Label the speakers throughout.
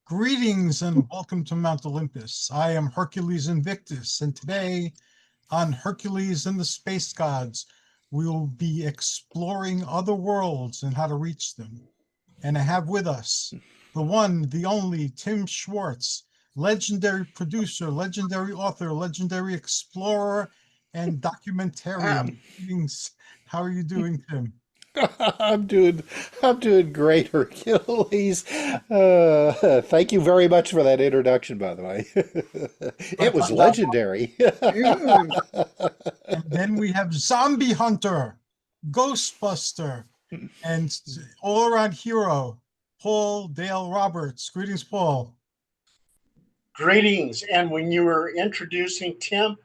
Speaker 1: Greetings and welcome to Mount Olympus. I am Hercules Invictus, and today on Hercules and the Space Gods, we will be exploring other worlds and how to reach them. And I have with us the one, the only, Tim Swartz, legendary producer, legendary author, legendary explorer, and documentarian. Greetings. How are you doing, Tim?
Speaker 2: I'm doing I'm doing great, Hercules. Thank you very much for that introduction, by the way. It was legendary.
Speaker 3: Mm.
Speaker 1: And then we have Zombie Hunter, Ghostbuster, and all-around hero, Paul Dale Roberts. Greetings, Paul.
Speaker 3: Greetings. And when you were introducing Tim,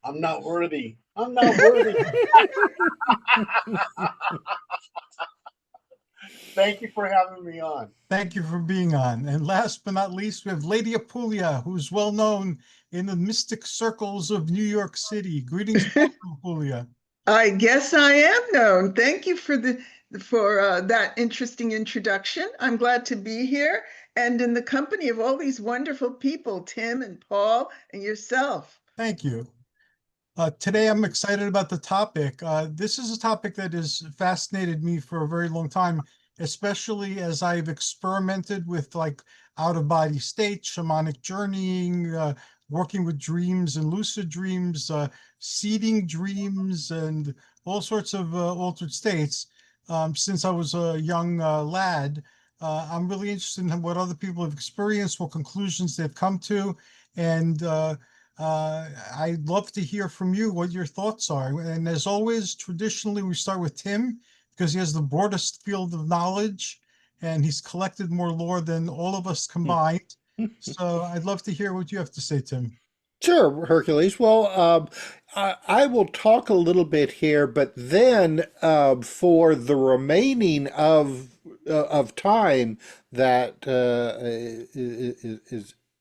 Speaker 3: I'm not worthy. I'm not worthy. Thank you for having me on.
Speaker 1: Thank you for being on. And last but not least, we have Lady Apulia, who's well known in the mystic circles of New York City. Greetings, Apulia.
Speaker 4: I guess I am known. Thank you for that interesting introduction. I'm glad to be here and in the company of all these wonderful people, Tim and Paul and yourself.
Speaker 1: Thank you. Today, I'm excited about the topic. This is a topic that has fascinated me for a very long time, especially as I've experimented with like out-of-body states, shamanic journeying, working with dreams and lucid dreams, seeding dreams, and all sorts of altered states. Since I was a young lad, I'm really interested in what other people have experienced, what conclusions they've come to, and I'd love to hear from you what your thoughts are. And as always, traditionally, we start with Tim because he has the broadest field of knowledge and he's collected more lore than all of us combined. So I'd love to hear what you have to say, Tim.
Speaker 2: Sure, Hercules. Well, I will talk a little bit here, but then for the remaining of time that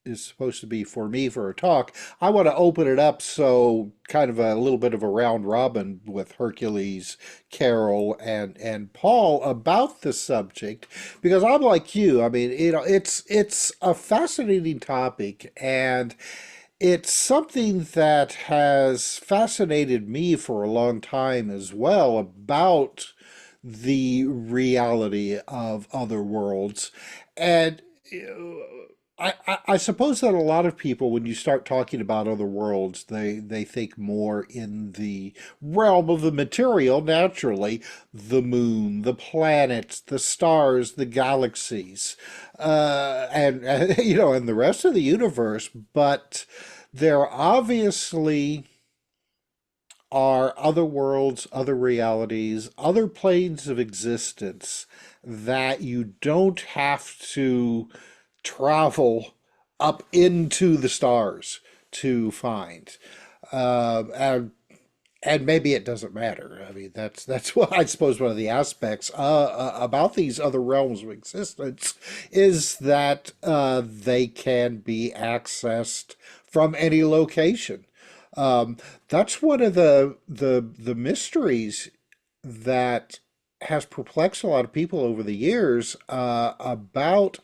Speaker 2: is supposed to be for me for a talk, I want to open it up so kind of a little bit of a round robin with Hercules, Carol, and Paul about the subject, because I'm like you. I mean, it's a fascinating topic, and it's something that has fascinated me for a long time as well about the reality of other worlds. And I suppose that a lot of people, when you start talking about other worlds, they think more in the realm of the material, naturally, the moon, the planets, the stars, the galaxies, and you know, and the rest of the universe. But there obviously are other worlds, other realities, other planes of existence that you don't have to travel up into the stars to find. And maybe it doesn't matter. I mean, that's what I suppose one of the aspects about these other realms of existence is that they can be accessed from any location. That's one of the mysteries that has perplexed a lot of people over the years about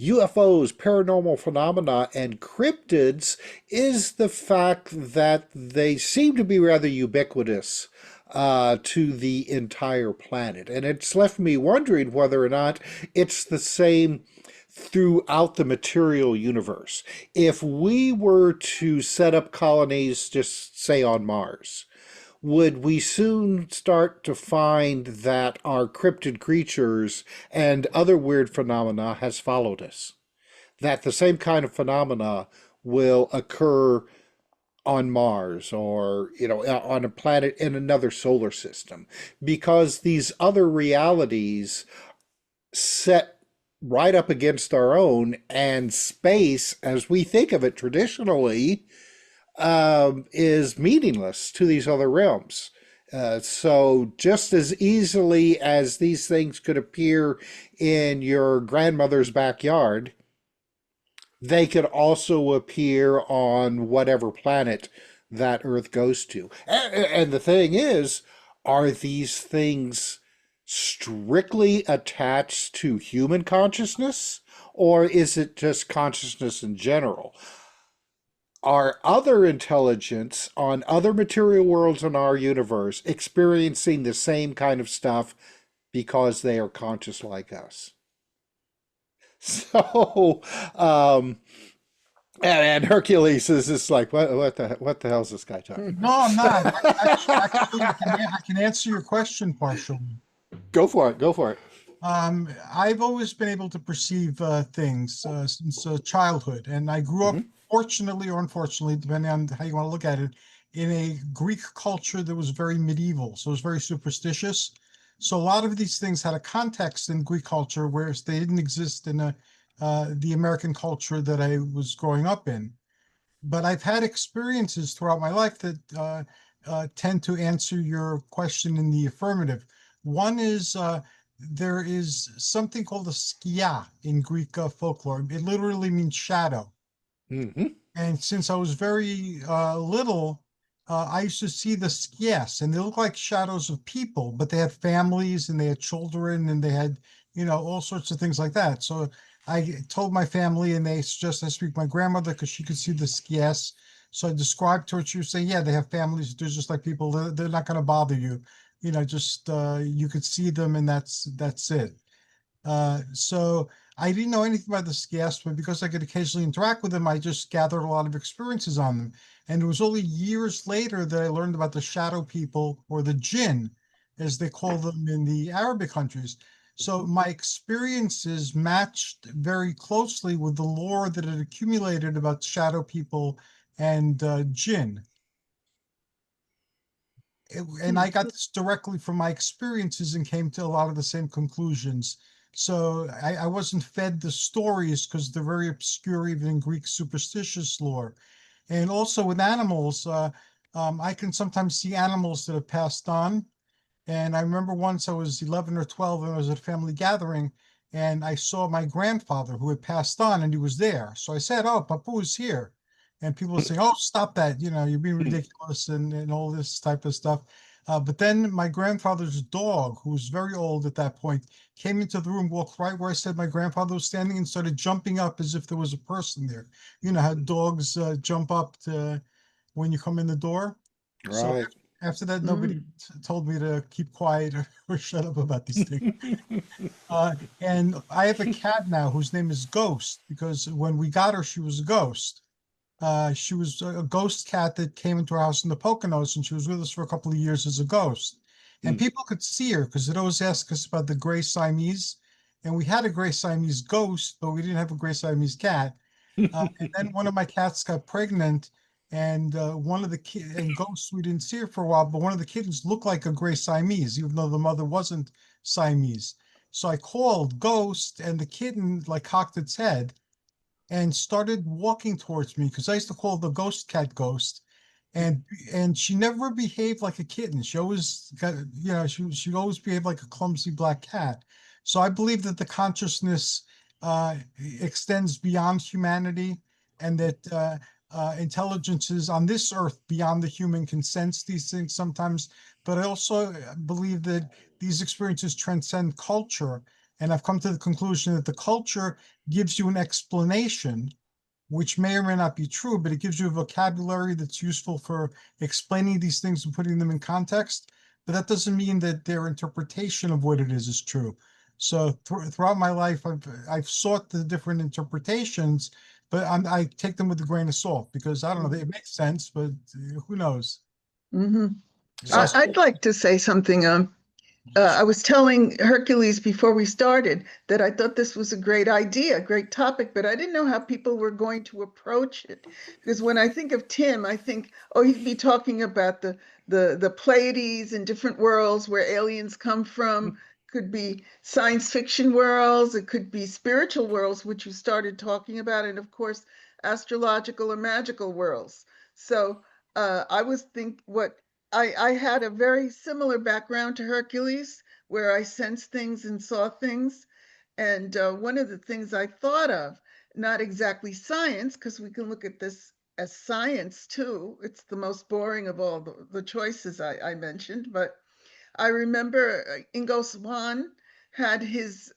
Speaker 2: UFOs, paranormal phenomena, and cryptids is the fact that they seem to be rather ubiquitous to the entire planet. And it's left me wondering whether or not it's the same throughout the material universe. If we were to set up colonies, just say on Mars, would we soon start to find that our cryptid creatures and other weird phenomena has followed us? That the same kind of phenomena will occur on Mars or, you know, on a planet in another solar system, because these other realities set right up against our own, and space, as we think of it traditionally, is meaningless to these other realms. So just as easily as these things could appear in your grandmother's backyard, they could also appear on whatever planet that Earth goes to. And the thing is, are these things strictly attached to human consciousness, or is it just consciousness in general? Are other intelligence on other material worlds in our universe experiencing the same kind of stuff because they are conscious like us? So, and Hercules is just like, what the hell is this guy talking about?
Speaker 1: No, I'm not. Actually, I can answer your question partially.
Speaker 2: Go for it. Go for it.
Speaker 1: I've always been able to perceive things since childhood, and I grew up,
Speaker 2: Hmm.
Speaker 1: fortunately or unfortunately, depending on how you want to look at it, in a Greek culture that was very medieval, so it was very superstitious. So a lot of these things had a context in Greek culture, whereas they didn't exist in the American culture that I was growing up in. But I've had experiences throughout my life that tend to answer your question in the affirmative. One is there is something called a skia in Greek folklore. It literally means shadow.
Speaker 2: Hmm.
Speaker 1: And since I was very little, I used to see the skies, and they look like shadows of people, but they had families and they had children and they had, all sorts of things like that. So I told my family, and they suggested I speak to my grandmother because she could see the skies. So I described to her. She was saying, "Yeah, they have families. They're just like people. They're not going to bother you. Just you could see them, and that's it." So I didn't know anything about the gas, but because I could occasionally interact with them, I just gathered a lot of experiences on them. And it was only years later that I learned about the shadow people, or the jinn, as they call them in the Arabic countries. So my experiences matched very closely with the lore that had accumulated about shadow people and jinn. And I got this directly from my experiences and came to a lot of the same conclusions. So I wasn't fed the stories because they're very obscure, even in Greek superstitious lore. And also with animals, I can sometimes see animals that have passed on. And I remember once I was 11 or 12 and I was at a family gathering, and I saw my grandfather who had passed on, and he was there. So I said, "Oh, Papu is here." And people were saying, "Oh, stop that. You're being ridiculous," and all this type of stuff. But then my grandfather's dog, who was very old at that point, came into the room, walked right where I said my grandfather was standing, and started jumping up as if there was a person there. You know how dogs jump up when you come in the door? So
Speaker 2: Right.
Speaker 1: after that, nobody told me to keep quiet or shut up about these things. And I have a cat now whose name is Ghost, because when we got her, she was a ghost. She was a ghost cat that came into our house in the Poconos, and she was with us for a couple of years as a ghost. And
Speaker 2: Mm.
Speaker 1: people could see her because they'd always ask us about the gray Siamese. And we had a gray Siamese ghost, but we didn't have a gray Siamese cat. And then one of my cats got pregnant, and one of the and Ghosts, we didn't see her for a while, but one of the kittens looked like a gray Siamese, even though the mother wasn't Siamese. So I called Ghost, and the kitten like cocked its head and started walking towards me, because I used to call the ghost cat Ghost, and she never behaved like a kitten. She always got, she always behaved like a clumsy black cat. So I believe that the consciousness extends beyond humanity, and that intelligences on this earth beyond the human can sense these things sometimes. But I also believe that these experiences transcend culture. And I've come to the conclusion that the culture gives you an explanation, which may or may not be true, but it gives you a vocabulary that's useful for explaining these things and putting them in context. But that doesn't mean that their interpretation of what it is true. So throughout my life, I've sought the different interpretations, but I take them with a grain of salt, because I don't know, it makes sense, but who knows?
Speaker 4: Mhm.
Speaker 1: So
Speaker 4: I'd like to say something. I was telling Hercules before we started that I thought this was a great idea, great topic, but I didn't know how people were going to approach it. Because when I think of Tim, I think, oh, he'd be talking about the Pleiades and different worlds where aliens come from. Could be science fiction worlds, it could be spiritual worlds, which you started talking about, and of course, astrological or magical worlds. So I was think what I had a very similar background to Hercules, where I sensed things and saw things. And one of the things I thought of, not exactly science, because we can look at this as science too. It's the most boring of all the choices I mentioned, but I remember Ingo Swann had his,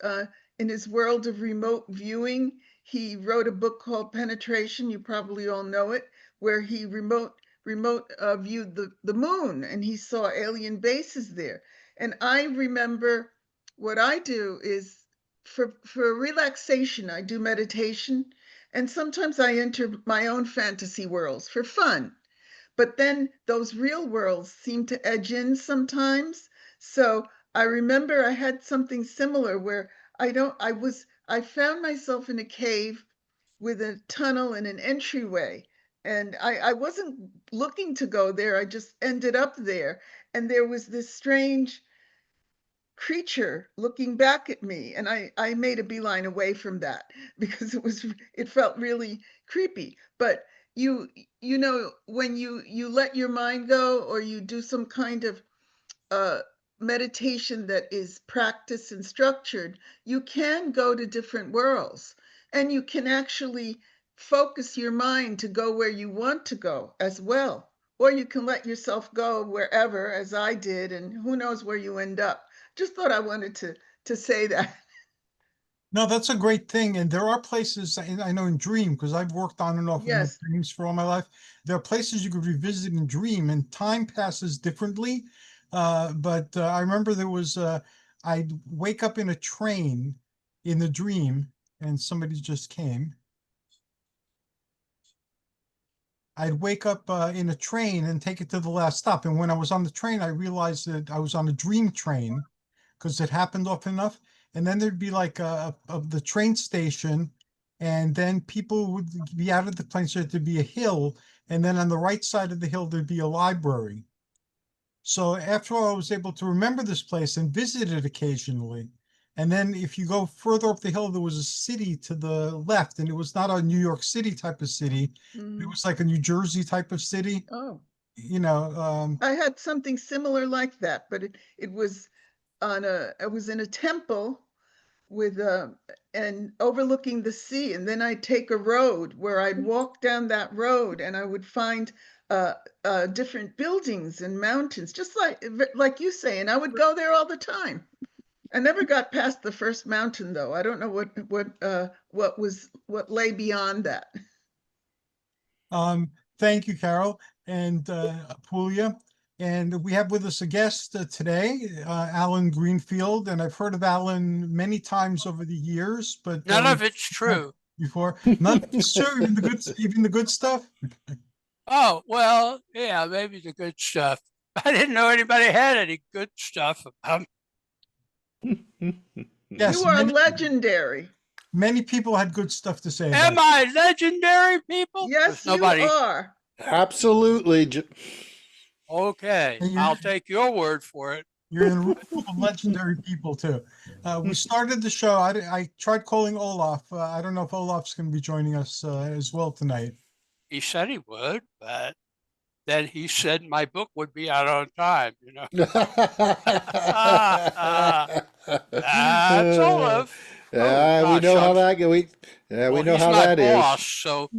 Speaker 4: in his world of remote viewing, he wrote a book called Penetration. You probably all know it, where he remote viewed the moon and he saw alien bases there. And I remember what I do is for relaxation, I do meditation. And sometimes I enter my own fantasy worlds for fun. But then those real worlds seem to edge in sometimes. So I remember I had something similar where I found myself in a cave with a tunnel and an entryway. And I wasn't looking to go there. I just ended up there. And there was this strange creature looking back at me. And I made a beeline away from that because it felt really creepy. But you you know, when you let your mind go or you do some kind of uh, meditation that is practiced and structured, you can go to different worlds and you can actually focus your mind to go where you want to go as well. Or you can let yourself go wherever, as I did, and who knows where you end up. Just thought I wanted to say that.
Speaker 1: No, that's a great thing. And there are places I know in Dream, because I've worked on and off in
Speaker 4: Yes.
Speaker 1: dreams for all my life. There are places you could revisit in Dream, and time passes differently. But I remember I'd wake up in a train in the dream, and somebody just came. I'd wake up in a train and take it to the last stop. And when I was on the train, I realized that I was on a dream train because it happened often enough. And then there'd be like the train station, and then people would be out of the plane, so there'd be a hill, and then on the right side of the hill there'd be a library. So after all, I was able to remember this place and visit it occasionally. And then if you go further up the hill, there was a city to the left, and it was not a New York City type of city. It was like a New Jersey type of city.
Speaker 4: Oh,
Speaker 1: You know,
Speaker 4: I had something similar like that, but it was I was in a temple with and overlooking the sea, and then I'd take a road where I'd walk down that road and I would find different buildings and mountains, just like you say, and I would go there all the time. I never got past the first mountain though. I don't know what lay beyond that.
Speaker 1: thank you, Carol and Apulia. And we have with us a guest today, Alan Greenfield. And I've heard of Alan many times over the years, but
Speaker 5: None of it's true.
Speaker 1: before. None of it's true, even the good stuff.
Speaker 5: Oh, well, yeah, maybe the good stuff. I didn't know anybody had any good stuff.
Speaker 1: Yes,
Speaker 4: You are legendary.
Speaker 1: many people had good stuff to say
Speaker 5: Am
Speaker 1: about
Speaker 5: I legendary, people?
Speaker 4: Yes,
Speaker 5: There's nobody.
Speaker 4: you are.
Speaker 2: Absolutely.
Speaker 5: Okay,
Speaker 1: And
Speaker 5: I'll take your word for it.
Speaker 1: You're in a room full of legendary people too. We started the show. I tried calling Olaf. I don't know if Olaf's going to be joining us as well tonight.
Speaker 5: He said he would, but then he said my book would be out on time, you know. That's Olaf.
Speaker 2: Yeah, we
Speaker 5: gosh,
Speaker 2: know how
Speaker 5: I'm-
Speaker 2: that goes. We
Speaker 5: Well,
Speaker 2: know
Speaker 5: he's
Speaker 2: how
Speaker 5: my
Speaker 2: that
Speaker 5: boss,
Speaker 2: is.
Speaker 5: so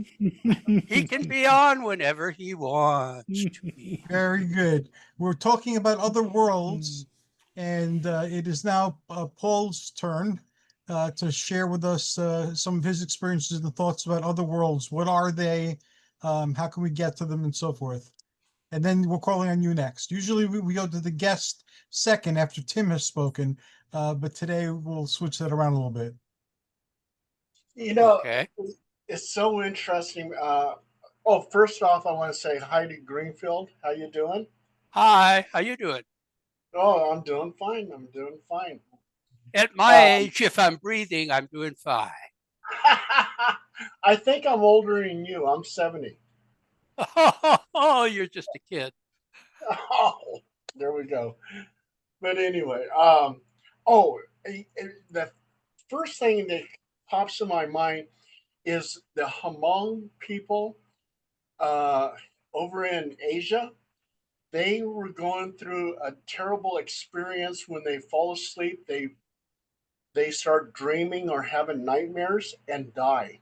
Speaker 5: he can be on whenever he wants to be.
Speaker 1: Very good. We're talking about other worlds, and it is now Paul's turn to share with us some of his experiences and thoughts about other worlds. What are they? How can we get to them, and so forth. And then we're calling on you next. Usually we go to the guest second after Tim has spoken, but today we'll switch that around a little bit.
Speaker 3: You know,
Speaker 5: Okay.
Speaker 3: it's so interesting. First off, I want to say hi to Greenfield. How you doing?
Speaker 5: Hi, how you doing?
Speaker 3: Oh, I'm doing fine. I'm doing fine.
Speaker 5: At my
Speaker 3: Um,
Speaker 5: age, if I'm breathing, I'm doing fine.
Speaker 3: I think I'm older than you. I'm 70.
Speaker 5: Oh, you're just a kid.
Speaker 3: Oh, there we go. But anyway, the first thing that pops in my mind is the Hmong people over in Asia. They were going through a terrible experience when they fall asleep. They start dreaming or having nightmares and die.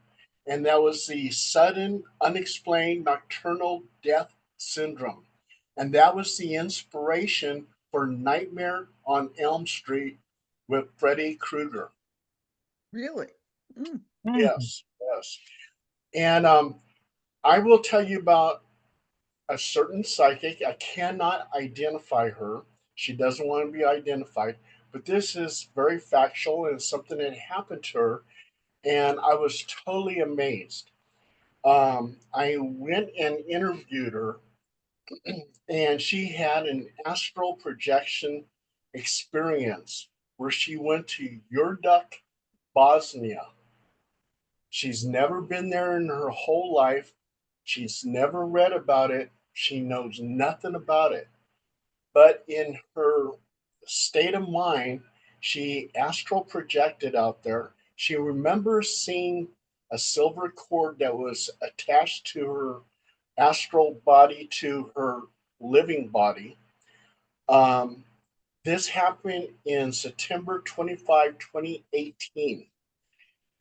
Speaker 3: And that was the sudden, unexplained nocturnal death syndrome. And that was the inspiration for Nightmare on Elm Street with Freddy Krueger.
Speaker 4: Really? Mm.
Speaker 3: Yes, yes. And I will tell you about a certain psychic. I cannot identify her. She doesn't want to be identified, but this is very factual and something that happened to her, and I was totally amazed. I went and interviewed her, and she had an astral projection experience where she went to Yurduk, Bosnia. She's never been there in her whole life. She's never read about it. She knows nothing about it. But in her state of mind, she astral projected out there. She remembers seeing a silver cord that was attached to her astral body to her living body. Um, this happened in September 25, 2018.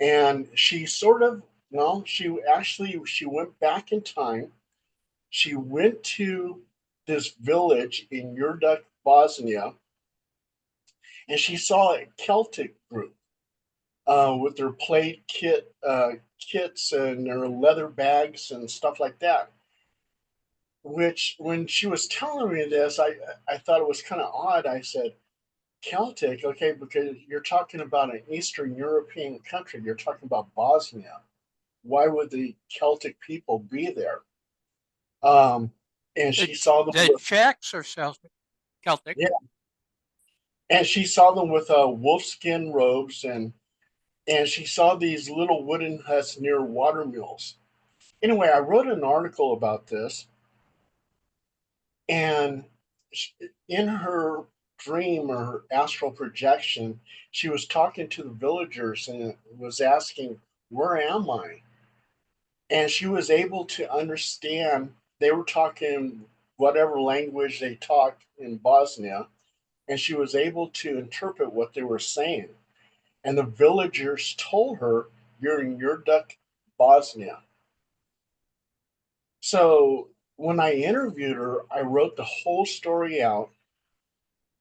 Speaker 3: And she sort of, well, she went back in time. She went to this village in Yurduk, Bosnia, and she saw a Celtic group with their kits and their leather bags and stuff like that. Which, when she was telling me this, I thought it was kind of odd. I said, Celtic, okay, because you're talking about an Eastern European country. You're talking about Bosnia. Why would the Celtic people be there? And she saw them
Speaker 5: The
Speaker 3: with,
Speaker 5: Czechs are Celtic.
Speaker 3: yeah, and she saw them with wolfskin robes, and she saw these little wooden huts near water mills. Anyway, I wrote an article about this, and in her dream or her astral projection, she was talking to the villagers and was asking, "Where am I?" And she was able to understand. They were talking whatever language they talked in Bosnia, and she was able to interpret what they were saying. And the villagers told her, "You're in Yurduk, Bosnia." So when I interviewed her, I wrote the whole story out.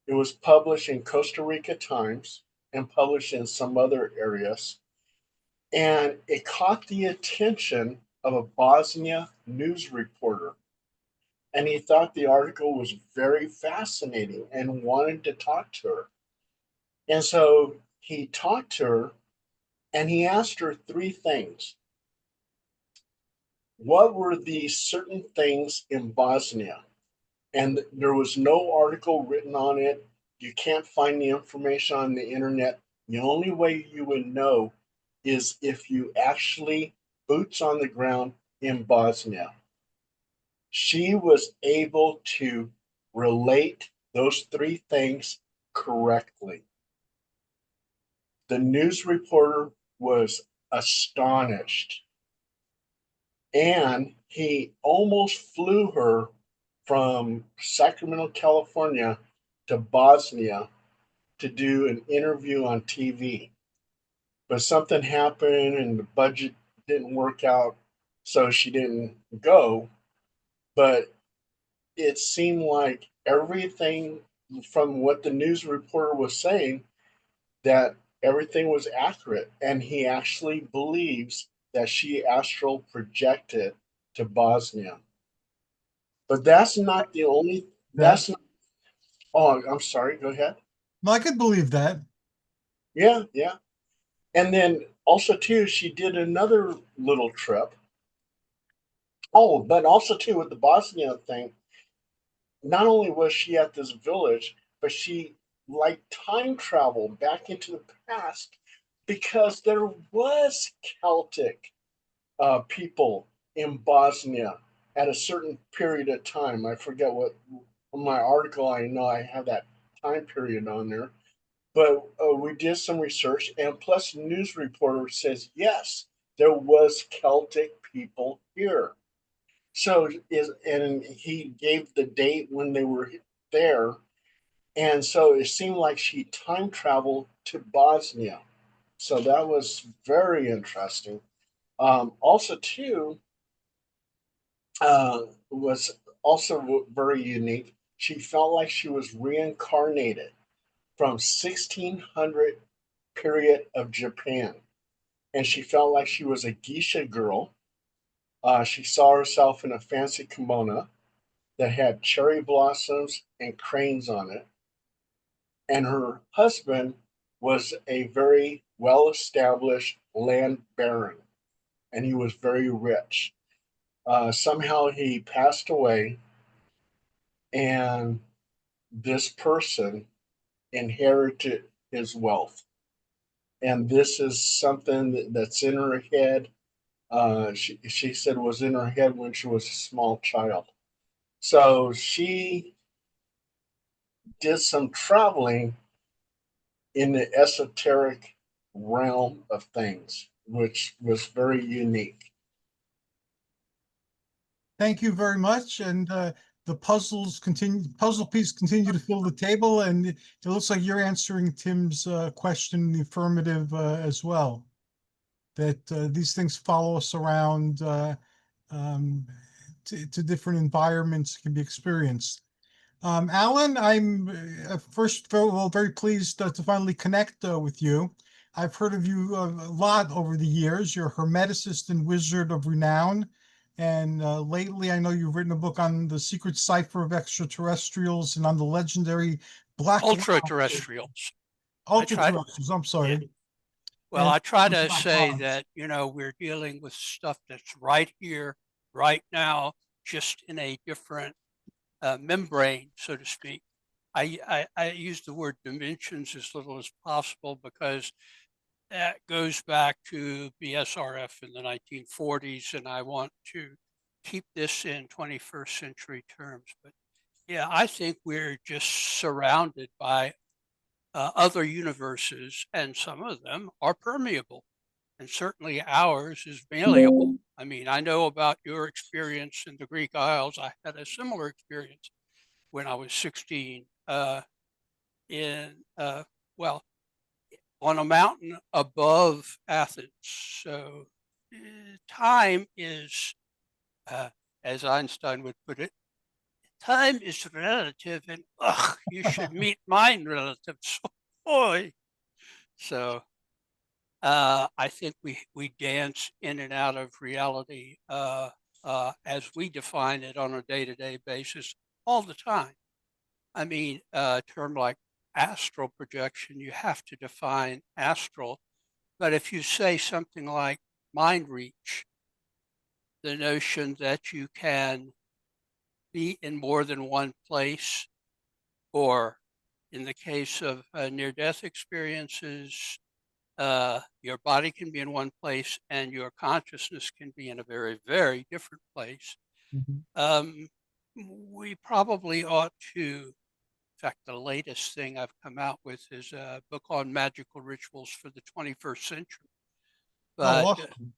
Speaker 3: It was published in Costa Rica Times and published in some other areas. And it caught the attention of a Bosnia news reporter. And he thought the article was very fascinating and wanted to talk to her. And so he talked to her and he asked her three things. What were these certain things in Bosnia? And there was no article written on it. You can't find the information on the internet. The only way you would know is if you actually boots on the ground in Bosnia. She was able to relate those three things correctly. The news reporter was astonished, and he almost flew her from Sacramento, California to Bosnia to do an interview on TV. But something happened and the budget didn't work out, so she didn't go. But it seemed like everything from what the news reporter was saying, that everything was accurate. And he actually believes that she astral projected to Bosnia. But that's not the only,
Speaker 1: That
Speaker 3: that's not, oh, I'm sorry, go ahead.
Speaker 1: I could believe that.
Speaker 3: Yeah, yeah. And then also too, she did another little trip. Oh, but also too with the Bosnia thing, not only was she at this village, but she like time traveled back into the past because there was Celtic people in Bosnia at a certain period of time. I forget what on my article. I know I have that time period on there, but we did some research, and plus, news reporter says yes, there was Celtic people here. So is and he gave the date when they were there, and so it seemed like she time traveled to Bosnia. So that was very interesting. Also, too, was also very unique. She felt like she was reincarnated from 1600 period of Japan, and she felt like she was a geisha girl. She saw herself in a fancy kimono that had cherry blossoms and cranes on it, and her husband was a very well established land baron, and he was very rich. Somehow he passed away, and this person inherited his wealth. And this is something that's in her head. She said was in her head when she was a small child. So she did some traveling in the esoteric realm of things, which was very unique.
Speaker 1: Thank you very much. And the puzzle piece continue to fill the table. And it looks like you're answering Tim's question in the affirmative as well. That these things follow us around um, to different environments can be experienced. Alan, I'm first of all very pleased to finally connect with you. I've heard of you a lot over the years. You're a hermeticist and wizard of renown. And lately, I know you've written a book on the secret cipher of extraterrestrials and on the legendary black
Speaker 5: Ultra-terrestrials.
Speaker 1: ultra-terrestrials. I'm sorry.
Speaker 5: Yeah. Well,
Speaker 1: And
Speaker 5: I try to
Speaker 1: black
Speaker 5: say
Speaker 1: gods.
Speaker 5: that, we're dealing with stuff that's right here, right now, just in a different membrane, so to speak. I use the word dimensions as little as possible because that goes back to BSRF in the 1940s, and I want to keep this in 21st century terms. But yeah, I think we're just surrounded by other universes, and some of them are permeable, and certainly ours is malleable. I mean, I know about your experience in the Greek Isles. I had a similar experience when I was 16 well, on a mountain above Athens. So time is, as Einstein would put it, time is relative, and you should meet mine relatives. Boy. So I think we dance in and out of reality as we define it on a day-to-day basis all the time. I mean, a term like astral projection, you have to define astral. But if you say something like mind reach, the notion that you can be in more than one place, or in the case of near-death experiences, your body can be in one place and your consciousness can be in a very, very different place.
Speaker 1: Mhm.
Speaker 5: We probably ought to. In fact, the latest thing I've come out with is a book on magical rituals for the 21st century.
Speaker 1: Oh,
Speaker 5: But
Speaker 1: awesome.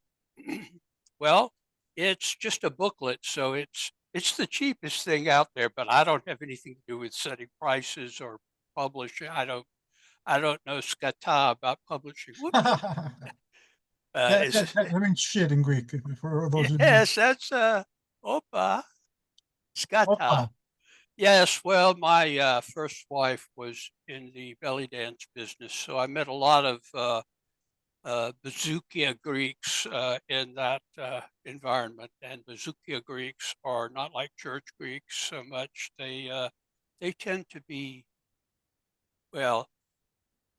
Speaker 5: well, it's just a booklet, so it's the cheapest thing out there. But I don't have anything to do with setting prices or publishing. I don't know skata about publishing.
Speaker 1: That means shit in Greek for those of you.
Speaker 5: Yes, that's opa skata.
Speaker 1: Opa.
Speaker 5: Yes, well, my first wife was in the belly dance business, so I met a lot of Bazookia Greeks in that environment. And Bazookia Greeks are not like church Greeks so much. They tend to be, well,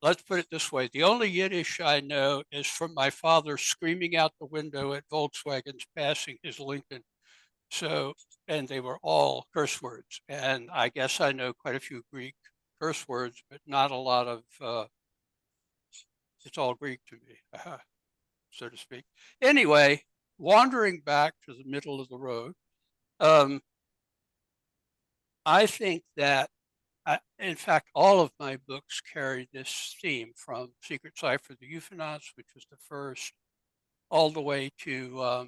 Speaker 5: let's put it this way. The only Yiddish I know is from my father screaming out the window at Volkswagens passing his Lincoln. So, and they were all curse words. And I guess I know quite a few Greek curse words, but not a lot of, it's all Greek to me, so to speak. Anyway, wandering back to the middle of the road, I think that, in fact, all of my books carry this theme, from Secret Cipher of the UFOnauts, which was the first, all the way to,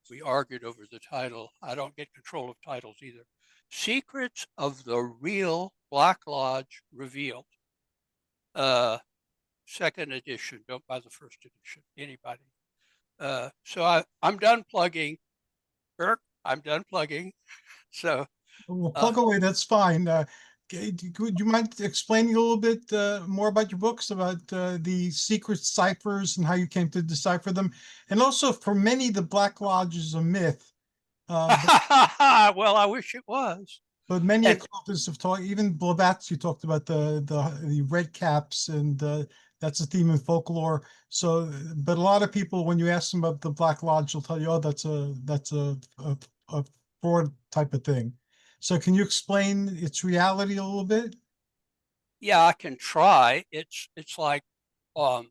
Speaker 5: we argued over the title. I don't get control of titles either. Secrets of the Real Black Lodge Revealed. Second edition. Don't buy the first edition. Anybody. So I'm done plugging. Kirk, I'm done plugging. So
Speaker 1: Well,
Speaker 5: Uh,
Speaker 1: plug away, that's fine. Would you mind explaining a little bit more about your books, about the secret ciphers and how you came to decipher them? And also, for many, the Black Lodge is a myth, but
Speaker 5: well, I wish it was.
Speaker 1: many
Speaker 5: And
Speaker 1: occultists have talked. Even Blavatsky talked about the red caps, and that's a theme in folklore. So, but a lot of people, when you ask them about the Black Lodge, will tell you, "Oh, that's a fraud type of thing." So, can you explain its reality a little bit?
Speaker 5: yeah, I can try. It's like Olaf,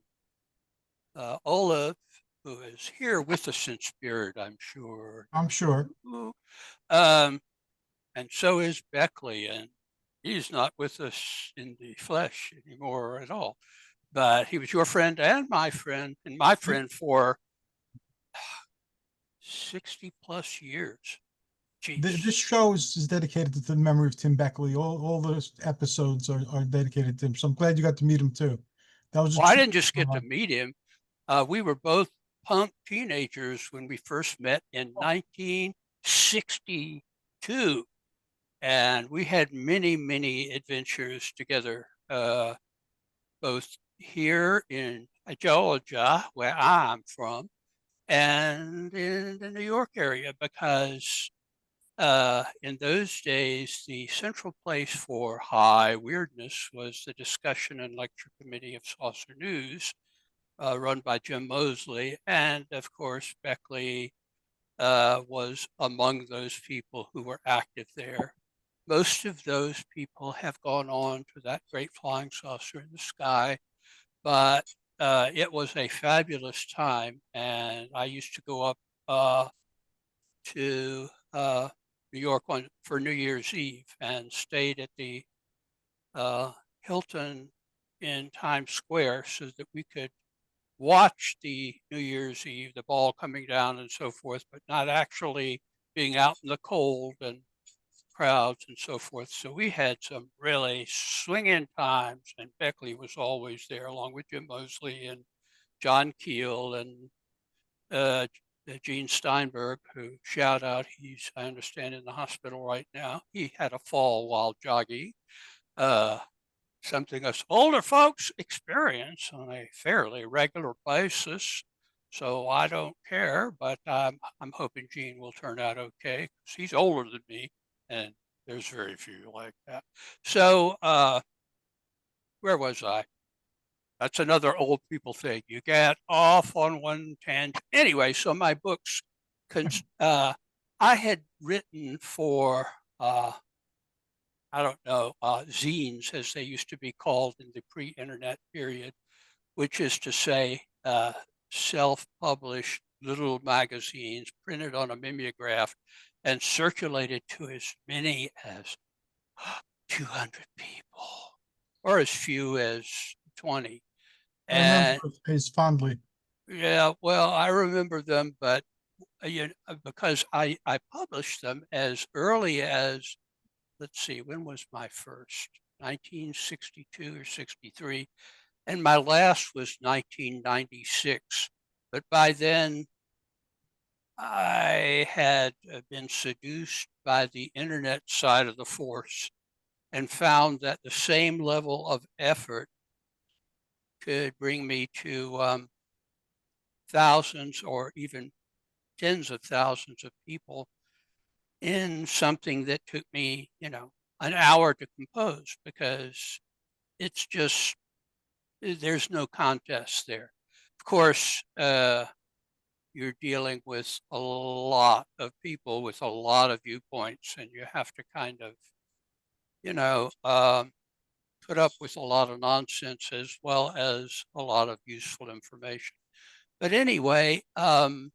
Speaker 5: who is here with us in spirit, I'm sure.
Speaker 1: I'm sure.
Speaker 5: Um, and so is Beckley, and he's not with us in the flesh anymore at all. But he was your friend and my friend for 60 plus years. Jeez.
Speaker 1: This show is dedicated to the memory of Tim Beckley. All those episodes are dedicated to him. So I'm glad you got to meet him too. That was a
Speaker 5: Well, I
Speaker 1: true.
Speaker 5: didn't just get to meet him. We were both punk teenagers when we first met in 1962. And we had many, many adventures together, both here in Georgia, where I'm from, and in the New York area, because in those days, the central place for high weirdness was the discussion and lecture committee of Saucer News, run by Jim Mosley. And of course, Beckley was among those people who were active there. Most of those people have gone on to that great flying saucer in the sky, but it was a fabulous time. And I used to go up to New York for New Year's Eve and stayed at the Hilton in Times Square so that we could watch the New Year's Eve, the ball coming down and so forth, but not actually being out in the cold and crowds and so forth. So we had some really swinging times, and Beckley was always there along with Jim Mosley and John Keel and Gene Steinberg, who shout out, he's, I understand, in the hospital right now. He had a fall while jogging, something us older folks experience on a fairly regular basis. So I don't care, but I'm hoping Gene will turn out okay because he's older than me, and there's very few like that. So where was I? That's another old people thing. You get off on one tangent. Anyway, so my books, I had written for, I don't know, zines, as they used to be called in the pre-internet period, which is to say self-published little magazines printed on a mimeograph and circulated to as many as 200 people or as few as 20.
Speaker 1: I remember
Speaker 5: And
Speaker 1: those days fondly.
Speaker 5: yeah, well, I remember them, but because I published them as early as, let's see, when was my first? 1962 or 63. And my last was 1996. But by then, I had been seduced by the internet side of the force and found that the same level of effort could bring me to thousands or even tens of thousands of people in something that took me, an hour to compose, because it's just, there's no contest there. Of course, you're dealing with a lot of people with a lot of viewpoints, and you have to kind of, put up with a lot of nonsense as well as a lot of useful information. But anyway, I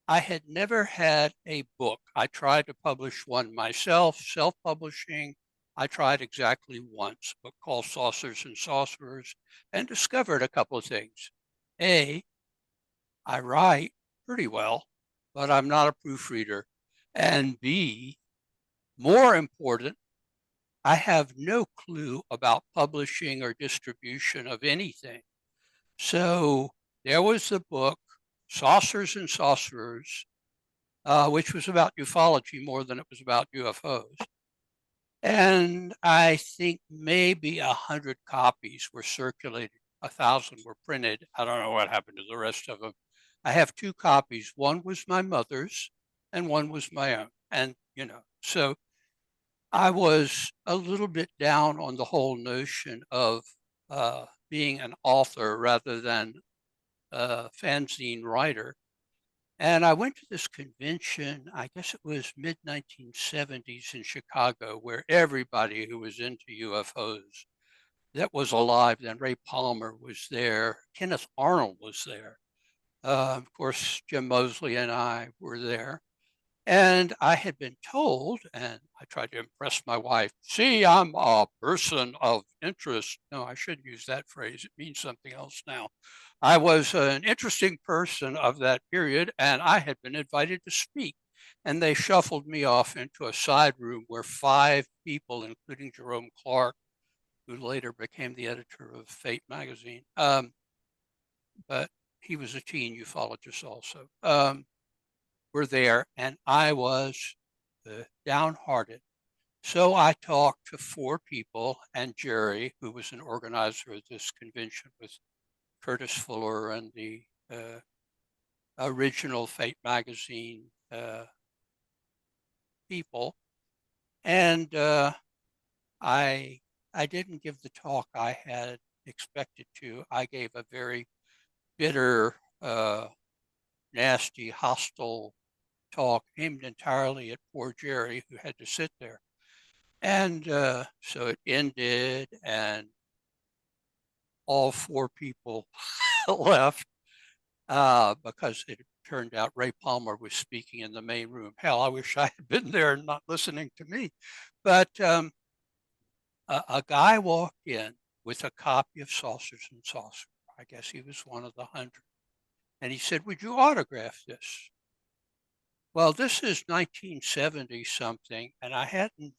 Speaker 5: had never had a book. I tried to publish one myself, self-publishing. I tried exactly once, a book called Saucers and Sorcerers, and discovered a couple of things. A, I write pretty well, but I'm not a proofreader. And B, more important, I have no clue about publishing or distribution of anything. So there was the book, Saucers and Sorcerers, which was about ufology more than it was about UFOs. And I think maybe 100 copies were circulated. 1,000 were printed. I don't know what happened to the rest of them. I have 2 copies. One was my mother's and one was my own. And, so I was a little bit down on the whole notion of being an author rather than a fanzine writer. And I went to this convention, I guess it was mid-1970s in Chicago, where everybody who was into UFOs that was alive then, Ray Palmer was there, Kenneth Arnold was there. Of course, Jim Moseley and I were there. And I had been told, and I tried to impress my wife, see, I'm a person of interest. No, I shouldn't use that phrase. It means something else now. I was an interesting person of that period, and I had been invited to speak. And they shuffled me off into a side room where 5 people, including Jerome Clark, who later became the editor of Fate magazine, but he was a teen ufologist also, were there, and I was downhearted. So I talked to 4 people and Jerry, who was an organizer of this convention with Curtis Fuller and the original Fate magazine people. And I didn't give the talk I had expected to. I gave a very bitter, nasty, hostile talk aimed entirely at poor Jerry, who had to sit there. And so it ended, and all 4 people left because it turned out Ray Palmer was speaking in the main room. Hell, I wish I had been there and not listening to me. But a guy walked in with a copy of Saucers and Saucers. I guess he was one of the 100. And he said, would you autograph this? Well, this is 1970 something, and I hadn't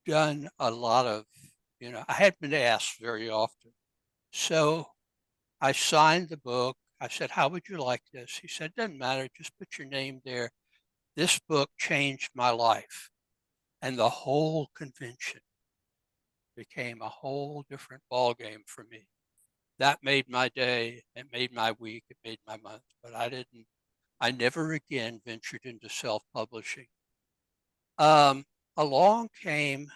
Speaker 5: done a lot of, I hadn't been asked very often. So I signed the book. I said, how would you like this? He said, doesn't matter, just put your name there. This book changed my life. And the whole convention became a whole different ballgame for me. That made my day, it made my week, it made my month, but I never again ventured into self-publishing. Along came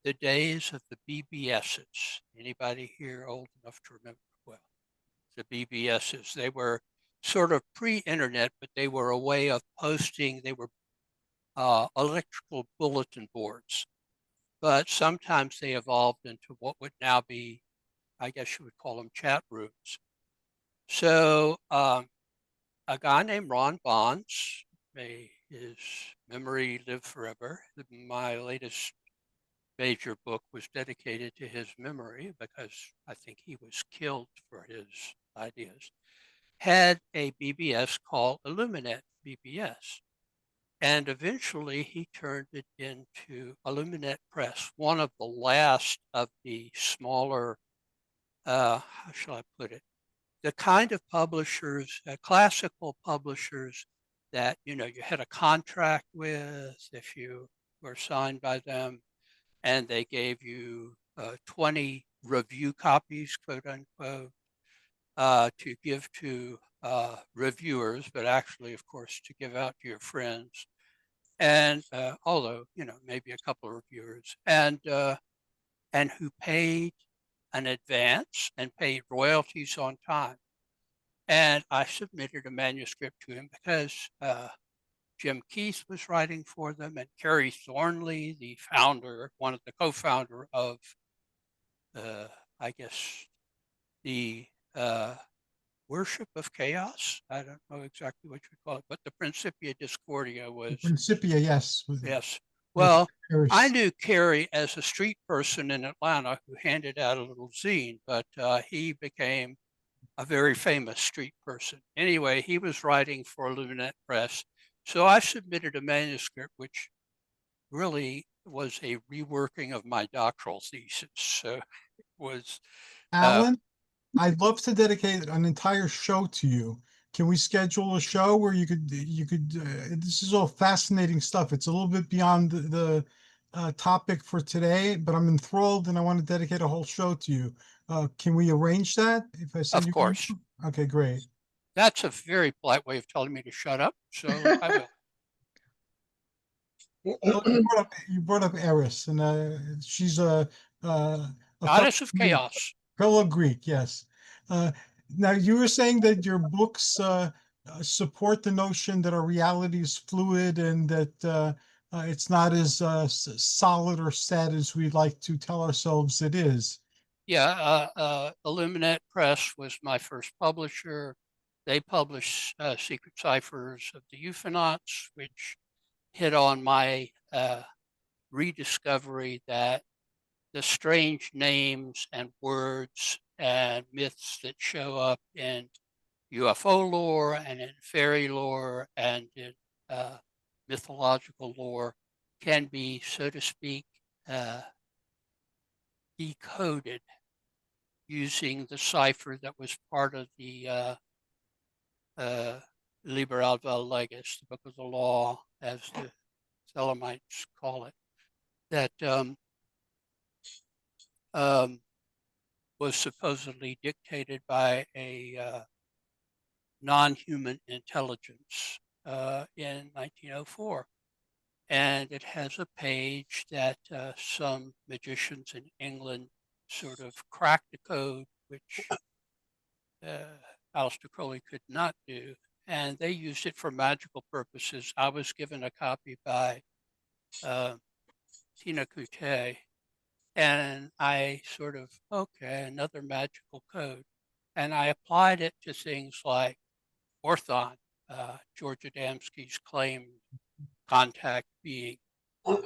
Speaker 5: the days of the BBSs. Anybody here old enough to remember? Well, the BBSs, they were sort of pre-internet, but they were a way of posting. They were electrical bulletin boards, but sometimes they evolved into what would now be, I guess you would call them chat rooms. So a guy named Ron Bonds, may his memory live forever. My latest major book was dedicated to his memory because I think he was killed for his ideas, had a BBS called Illuminate BBS. And eventually he turned it into Illuminate Press, one of the last of the smaller, how shall I put it, the kind of publishers, classical publishers that, you had a contract with if you were signed by them, and they gave you 20 review copies, quote unquote, to give to reviewers, but actually, of course, to give out to your friends. And although, maybe a couple of reviewers, and who paid an advance and paid royalties on time. And I submitted a manuscript to him because Jim Keith was writing for them, and Kerry Thornley, the founder, one of the co-founder of, I guess, the Worship of Chaos. I don't know exactly what you call it, but the Principia Discordia was.
Speaker 1: Principia, yes.
Speaker 5: Yes. Well, I
Speaker 1: Yes.
Speaker 5: knew Kerry as a street person in Atlanta who handed out a little zine, but he became a very famous street person. Anyway, he was writing for Illuminate Press. So I submitted a manuscript, which really was a reworking of my doctoral thesis. So it was.
Speaker 1: Alan, I'd love to dedicate an entire show to you can we schedule a show where this is all fascinating stuff. It's a little bit beyond the topic for today, but I'm enthralled and I want to dedicate a whole show to you. Can we arrange that if I send
Speaker 5: Of
Speaker 1: you?
Speaker 5: course.
Speaker 1: Okay, great.
Speaker 5: That's a very polite way of telling me to shut up, so I will.
Speaker 1: Well, you brought up Eris, and she's a
Speaker 5: Goddess of
Speaker 1: Greek,
Speaker 5: chaos.
Speaker 1: fellow Greek, yes. Now you were saying that your books support the notion that our reality is fluid and that it's not as solid or set as we'd like to tell ourselves it is.
Speaker 5: Yeah, Illuminate Press was my first publisher. They published Secret Ciphers of the UFOnauts, which hit on my rediscovery that the strange names and words and myths that show up in UFO lore and in fairy lore and in mythological lore can be, so to speak, decoded using the cipher that was part of the Liber Alva Legis, the Book of the Law, as the Thelemites call it, that was supposedly dictated by a non-human intelligence in 1904. And it has a page that some magicians in England sort of cracked the code, which Aleister Crowley could not do. And they used it for magical purposes. I was given a copy by Tina Coutet, and I sort of, okay, another magical code. And I applied it to things like Orthon, George Adamski's claimed contact being,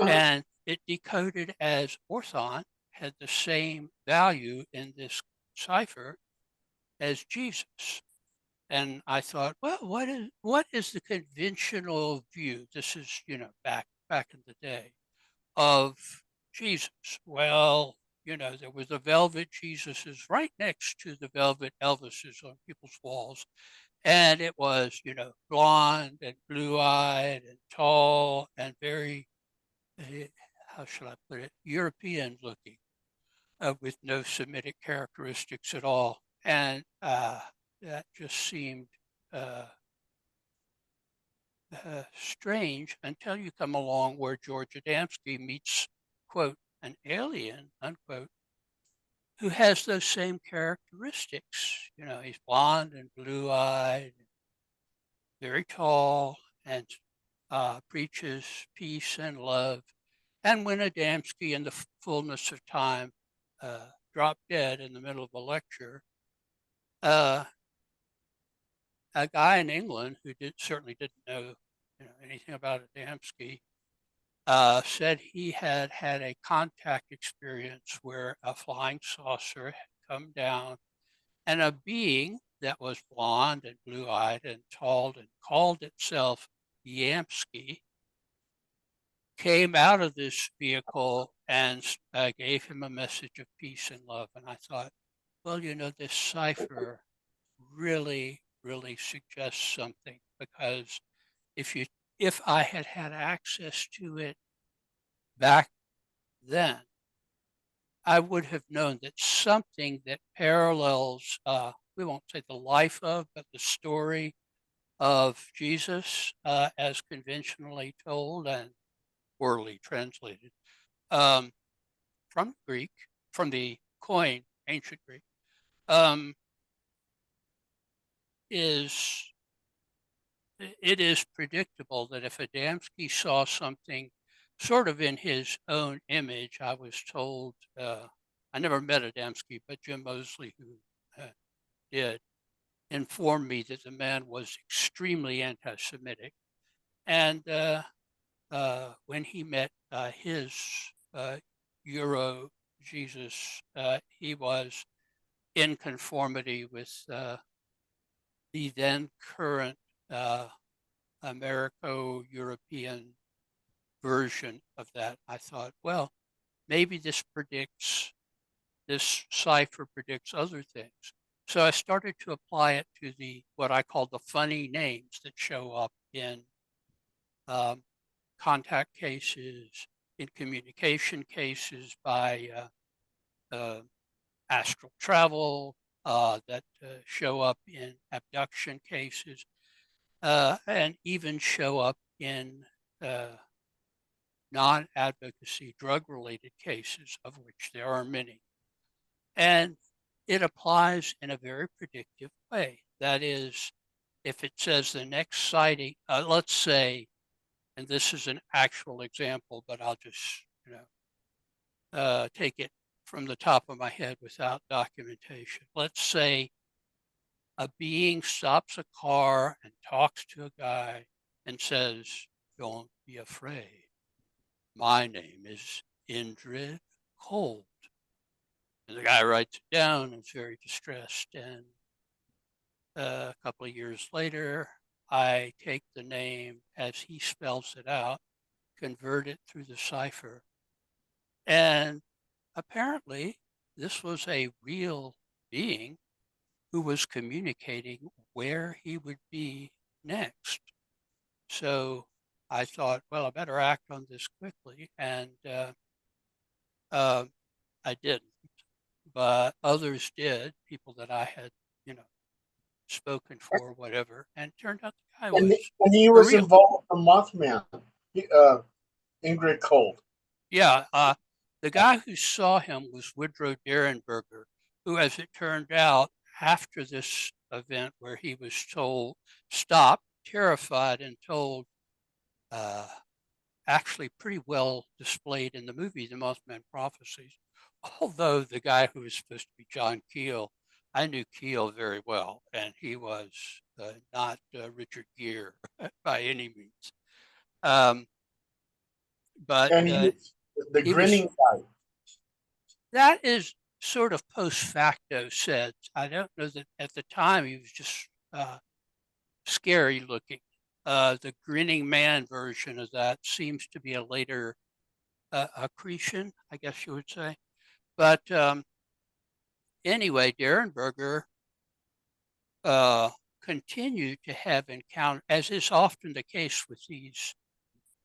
Speaker 5: and it decoded as Orthon had the same value in this cipher as Jesus. And I thought, well, what is the conventional view? This is, back in the day of Jesus. Well, there was the velvet Jesuses right next to the velvet Elvises on people's walls. And it was, blonde and blue-eyed and tall and very, how shall I put it, European looking, with no Semitic characteristics at all. And that just seemed strange until you come along where George Adamski meets, quote, an alien, unquote, who has those same characteristics. He's blonde and blue-eyed, very tall, and preaches peace and love. And when Adamski, in the fullness of time, dropped dead in the middle of a lecture, a guy in England who certainly didn't know anything about Adamski said he had had a contact experience where a flying saucer had come down and a being that was blonde and blue-eyed and tall and called itself Yamsky came out of this vehicle and gave him a message of peace and love. And I thought, well, this cipher really, really suggests something, because if I had had access to it back then, I would have known that something that parallels, we won't say the life of, but the story of Jesus as conventionally told and orally translated from Greek, from the coin, ancient Greek, it is predictable that if Adamski saw something sort of in his own image, I was told, I never met Adamski, but Jim Mosley, who did, informed me that the man was extremely anti-Semitic. And when he met his Euro Jesus, he was in conformity with the then current Americo-European version of that. I thought, well, maybe this cipher predicts other things. So I started to apply it to what I call the funny names that show up in contact cases, in communication cases by astral travel, that show up in abduction cases, and even show up in non-advocacy drug-related cases, of which there are many. And it applies in a very predictive way. That is, if it says the next sighting, let's say, and this is an actual example, but I'll just, take it from the top of my head without documentation. Let's say a being stops a car and talks to a guy and says, "Don't be afraid. My name is Indrid Cold." And the guy writes it down and is very distressed. And a couple of years later, I take the name as he spells it out, convert it through the cipher. And apparently, this was a real being who was communicating where he would be next. So I thought, well, I better act on this quickly. And I didn't, but others did, people that I had, spoken for, whatever. And it turned out the guy was
Speaker 3: And he was
Speaker 5: real.
Speaker 3: involved with the Mothman, Ingrid Cold.
Speaker 5: Yeah, the guy who saw him was Woodrow Derenberger, who, as it turned out, after this event where he was told, stopped, terrified, and told, actually pretty well displayed in the movie, The Mothman Prophecies. Although the guy who was supposed to be John Keel, I knew Keel very well, and he was not Richard Gere by any means. But
Speaker 3: And the grinning guy.
Speaker 5: That is sort of post facto said. I don't know that at the time he was just scary looking. The grinning man version of that seems to be a later accretion, I guess you would say. But anyway, Derenberger continued to have encounter, as is often the case with these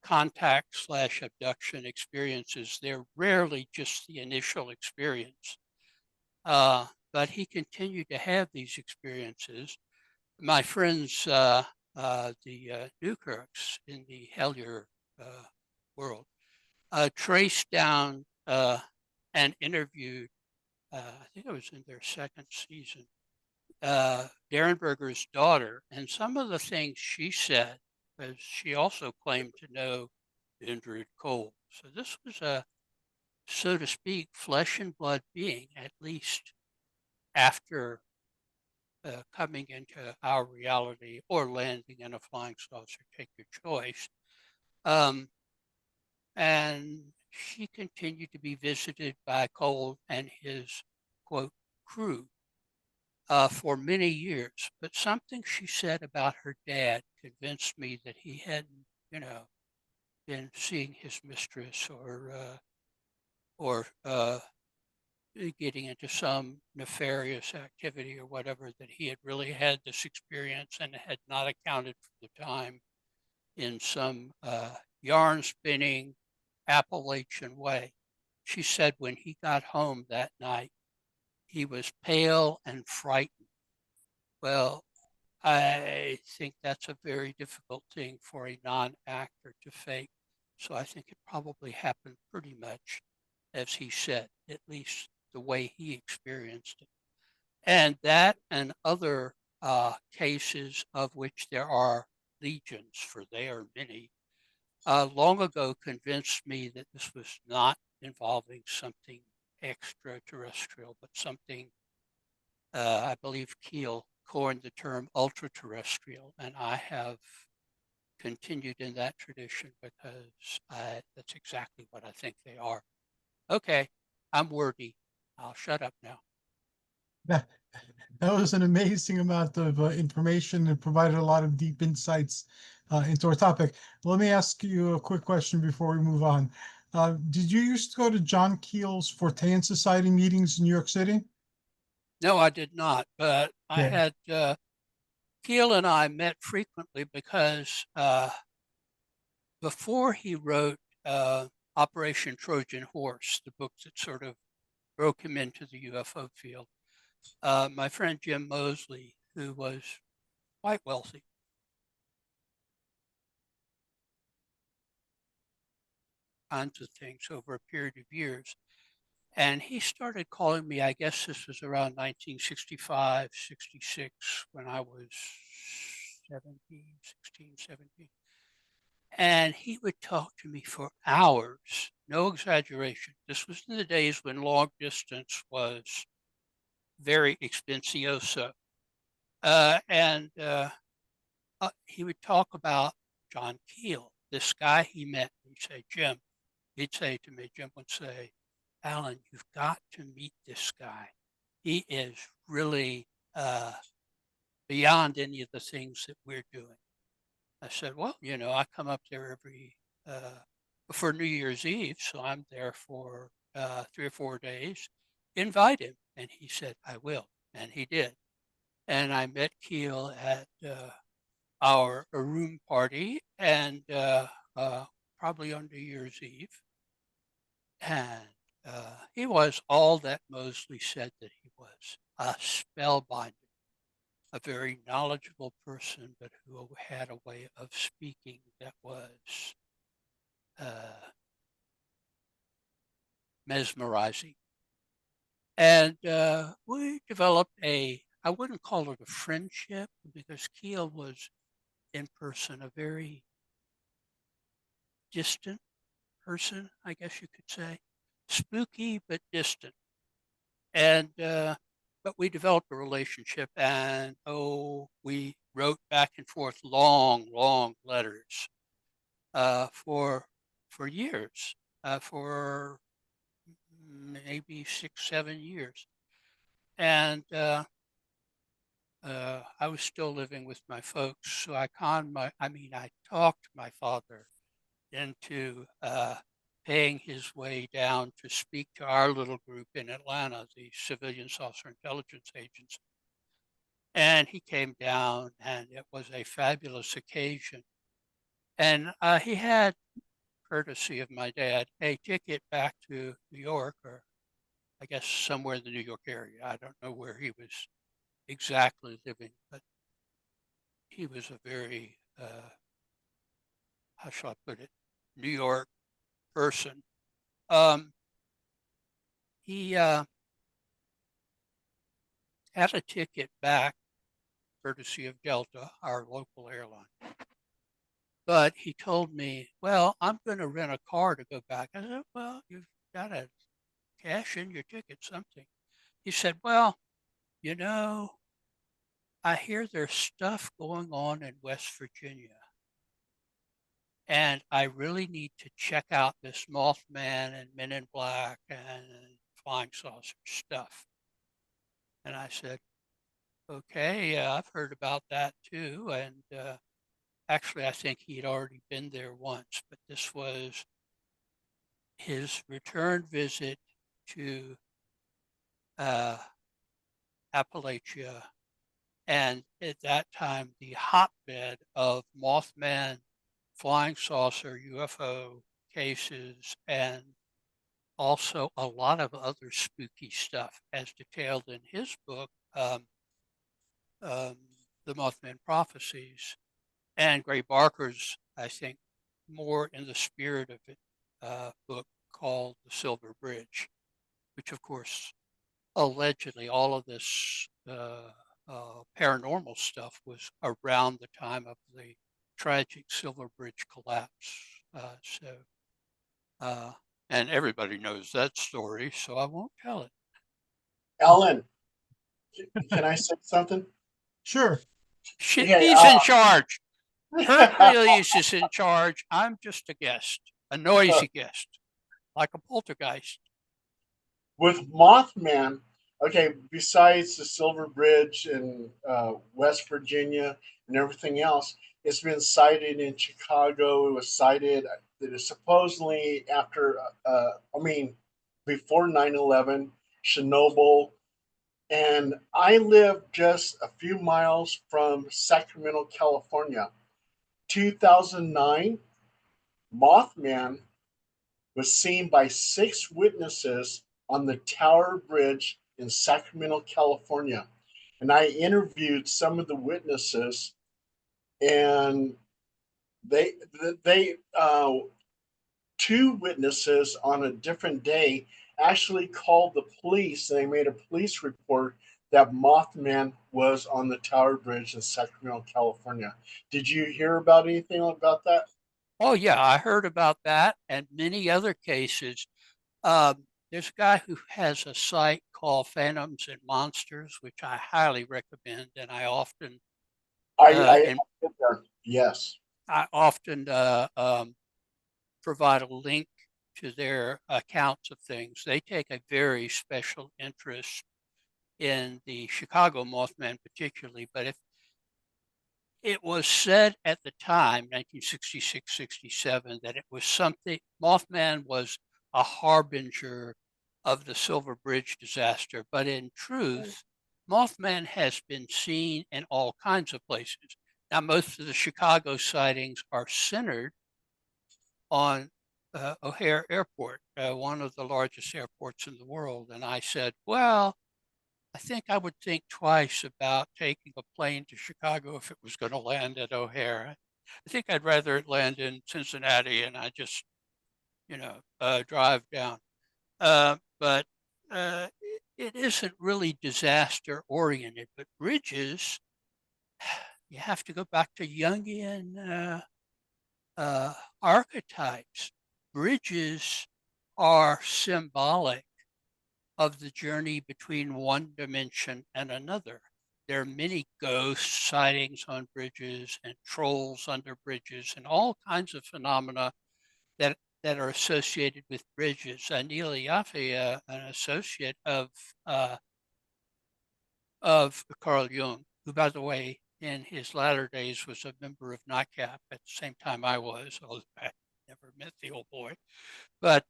Speaker 5: contact/abduction experiences. They're rarely just the initial experience, but he continued to have these experiences. My friends, the Newkirks in the Hellier world, traced down and interviewed, I think it was in their second season, Derenberger's daughter, and some of the things she said, because she also claimed to know Indrid Cold. So this was a, so to speak, flesh and blood being, at least after coming into our reality or landing in a flying saucer, take your choice. And she continued to be visited by Cold and his, quote, crew for many years. But something she said about her dad convinced me that he hadn't, been seeing his mistress or getting into some nefarious activity or whatever, that he had really had this experience and had not accounted for the time in some yarn spinning Appalachian way. She said when he got home that night, he was pale and frightened. Well, I think that's a very difficult thing for a non-actor to fake. So I think it probably happened pretty much as he said, at least the way he experienced it. And that and other cases, of which there are legions, for they are many, long ago convinced me that this was not involving something extraterrestrial, but something, I believe Keel coined the term ultra-terrestrial, and I have continued in that tradition because that's exactly what I think they are. Okay, I'm wordy. I'll shut up now.
Speaker 1: That was an amazing amount of information and provided a lot of deep insights into our topic. Let me ask you a quick question before we move on. Did you used to go to John Keel's Fortean Society meetings in New York City?
Speaker 5: No, I did not, but I
Speaker 1: Yeah.
Speaker 5: had Keel and I met frequently because before he wrote Operation Trojan Horse, the book that sort of broke him into the UFO field, my friend Jim Mosley, who was quite wealthy, kinds of things over a period of years. And he started calling me, I guess this was around 1965, 66, when I was 17, 16, 17. And he would talk to me for hours, no exaggeration. This was in the days when long distance was very expensioso. And he would talk about John Keel, this guy he met. He'd say to me, Jim would say, Alan, you've got to meet this guy. He is really beyond any of the things that we're doing. I said, well, I come up there for New Year's Eve, so I'm there for 3 or 4 days. Invite him. And he said, I will. And he did. And I met Keel at our room party, and probably on New Year's Eve. And he was all that Mosley said that he was, a spellbinder, a very knowledgeable person, but who had a way of speaking that was mesmerizing. And we developed I wouldn't call it a friendship, because Keel was in person a very distant person, I guess you could say. Spooky, but distant. And but we developed a relationship, and we wrote back and forth long letters for years, for maybe 6, 7 years. And I was still living with my folks, so I talked my father into paying his way down to speak to our little group in Atlanta, the Civilian Saucer Intelligence Agency. And he came down, and it was a fabulous occasion. And he had, courtesy of my dad, a ticket back to New York, or I guess somewhere in the New York area. I don't know where he was exactly living, but he was a very, how shall I put it, New York person. He had a ticket back, courtesy of Delta, our local airline. But he told me, well, I'm going to rent a car to go back. I said, well, you've got to cash in your ticket, something. He said, well, I hear there's stuff going on in West Virginia, and I really need to check out this Mothman and Men in Black and flying saucer stuff. And I said, okay, I've heard about that too. And actually, I think he had already been there once, but this was his return visit to Appalachia. And at that time, the hotbed of Mothman, flying saucer, UFO cases, and also a lot of other spooky stuff, as detailed in his book, The Mothman Prophecies, and Gray Barker's, I think, more in the spirit of it, book called The Silver Bridge, which, of course, allegedly all of this paranormal stuff was around the time of the tragic Silver Bridge collapse. And everybody knows that story, so I won't tell it.
Speaker 3: Alan, can I say something?
Speaker 1: Sure.
Speaker 5: He's in charge. Hercules is in charge. I'm just a guest, a noisy guest, like a poltergeist.
Speaker 3: With Mothman, okay, besides the Silver Bridge in West Virginia and everything else, it's been sighted in Chicago. It was sighted that is supposedly after, before 9/11, Chernobyl, And I live just a few miles from Sacramento, California. 2009, Mothman was seen by 6 witnesses on the Tower Bridge in Sacramento, California. And I interviewed some of the witnesses, and they, they, 2 witnesses on a different day actually called the police, and they made a police report that Mothman was on the Tower Bridge in Sacramento, California. Did you hear about anything about that?
Speaker 5: Oh yeah, I heard about that and many other cases. There's a guy who has a site called Phantoms and Monsters, which I highly recommend, and I often
Speaker 3: I did there. Yes.
Speaker 5: provide a link to their accounts of things. They take a very special interest in the Chicago Mothman, particularly. But if it was said at the time, 1966, 67, that it was something, Mothman was a harbinger of the Silver Bridge disaster. But in truth, Mothman has been seen in all kinds of places. Now, most of the Chicago sightings are centered on O'Hare Airport, one of the largest airports in the world. And I said, well, I think I would think twice about taking a plane to Chicago if it was going to land at O'Hare. I think I'd rather it land in Cincinnati and I just, drive down. But it isn't really disaster oriented, but bridges, you have to go back to Jungian archetypes. Bridges are symbolic of the journey between one dimension and another. There are many ghost sightings on bridges and trolls under bridges and all kinds of phenomena that are associated with bridges. Neil Yaffe, an associate of Carl Jung, who, by the way, in his latter days was a member of NICAP at the same time I was, although I never met the old boy. But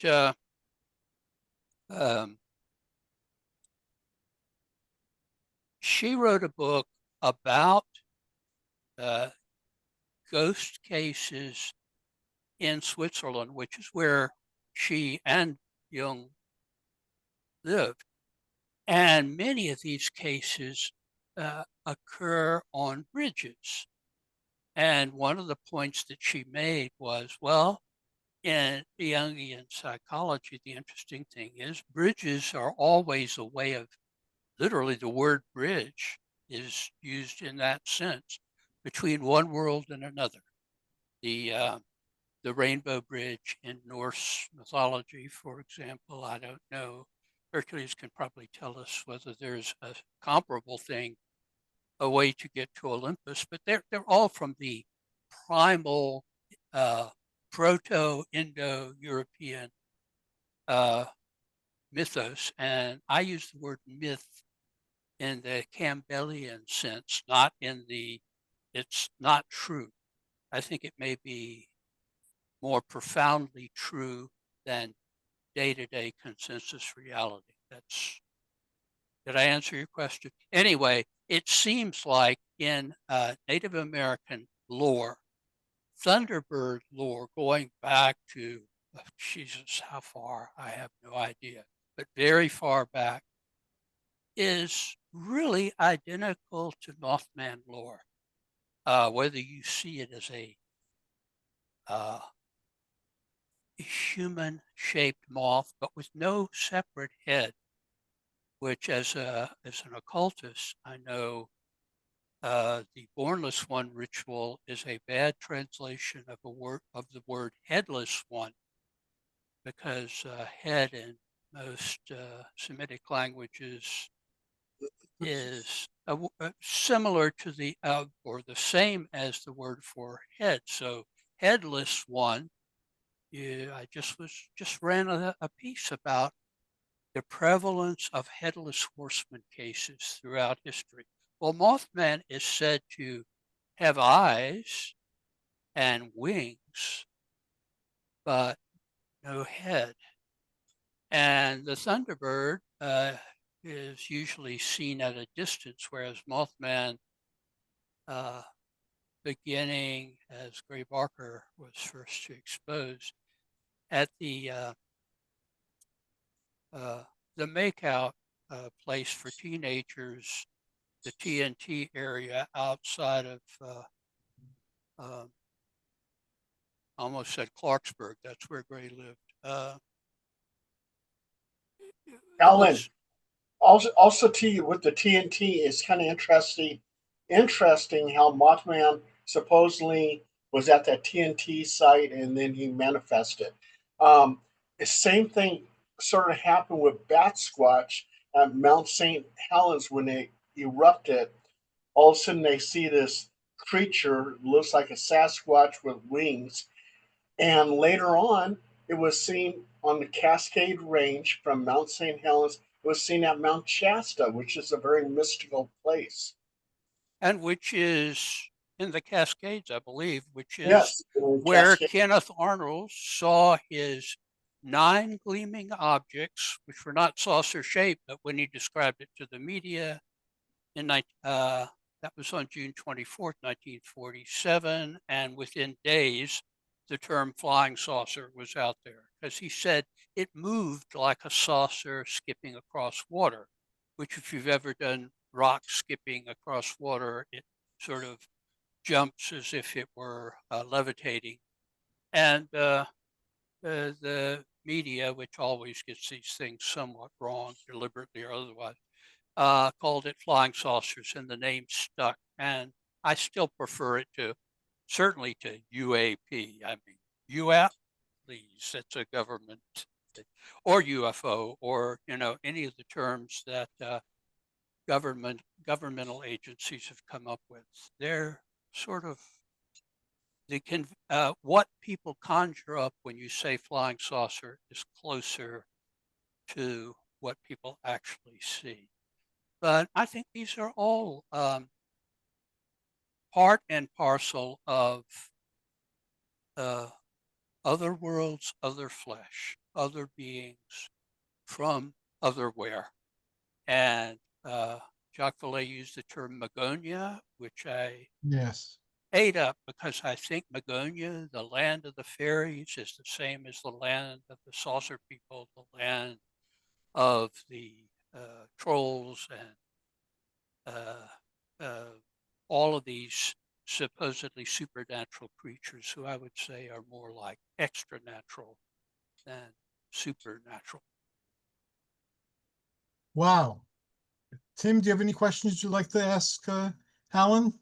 Speaker 5: she wrote a book about ghost cases in Switzerland, which is where she and Jung lived. And many of these cases occur on bridges. And one of the points that she made was, well, in Jungian psychology, the interesting thing is bridges are always a way of, literally the word bridge is used in that sense, between one world and another. The Rainbow Bridge in Norse mythology, for example, I don't know. Hercules can probably tell us whether there's a comparable thing, a way to get to Olympus, but they're all from the primal Proto-Indo-European mythos. And I use the word myth in the Campbellian sense, not in the, it's not true. I think it may be more profoundly true than day-to-day consensus reality. Did I answer your question? Anyway, it seems like in Native American lore, Thunderbird lore, going back to, Jesus, how far? I have no idea, but very far back, is really identical to Mothman lore. Whether you see it as a human-shaped moth, but with no separate head, which as an occultist, I know the Bornless One ritual is a bad translation of the word headless one, because head in most Semitic languages is similar to the or the same as the word for head. So headless one. I just ran a piece about the prevalence of headless horseman cases throughout history. Well, Mothman is said to have eyes and wings, but no head. And the Thunderbird is usually seen at a distance, whereas Mothman, beginning as Gray Barker was first to expose at the makeout place for teenagers, the TNT area outside of almost said Clarksburg. That's where Gray lived.
Speaker 3: Alan,
Speaker 5: Was,
Speaker 3: also with the TNT, it's kind of interesting how Mothman supposedly was at that TNT site and then he manifested. The same thing sort of happened with Bat Squatch at Mount St. Helens when they erupted. All of a sudden, they see this creature looks like a Sasquatch with wings, and later on, it was seen on the Cascade Range from Mount St. Helens. It was seen at Mount Shasta, which is a very mystical place.
Speaker 5: and which is in the Cascades, I believe, which is
Speaker 3: Yes,
Speaker 5: where
Speaker 3: Cascade.
Speaker 5: Kenneth Arnold saw his 9 gleaming objects, which were not saucer shaped, but when he described it to the media that was on June 24th, 1947, and within days, the term flying saucer was out there because he said it moved like a saucer skipping across water, which if you've ever done rock skipping across water, it sort of jumps as if it were levitating. And the media, which always gets these things somewhat wrong, deliberately or otherwise, called it flying saucers, and the name stuck. And I still prefer it to, certainly to UAP. I mean, UAP, please, it's a government, or UFO, or, any of the terms that governmental agencies have come up with. They're sort of, what people conjure up when you say flying saucer is closer to what people actually see. But I think these are all part and parcel of other worlds, other flesh, other beings from otherwhere. And Jacques Vallée used the term Magonia, which I
Speaker 1: Yes.
Speaker 5: ate up because I think Magonia, the land of the fairies, is the same as the land of the saucer people, the land of the trolls and all of these supposedly supernatural creatures who I would say are more like extra natural than supernatural.
Speaker 1: Wow. Tim, do you have any questions you'd like to ask Alan?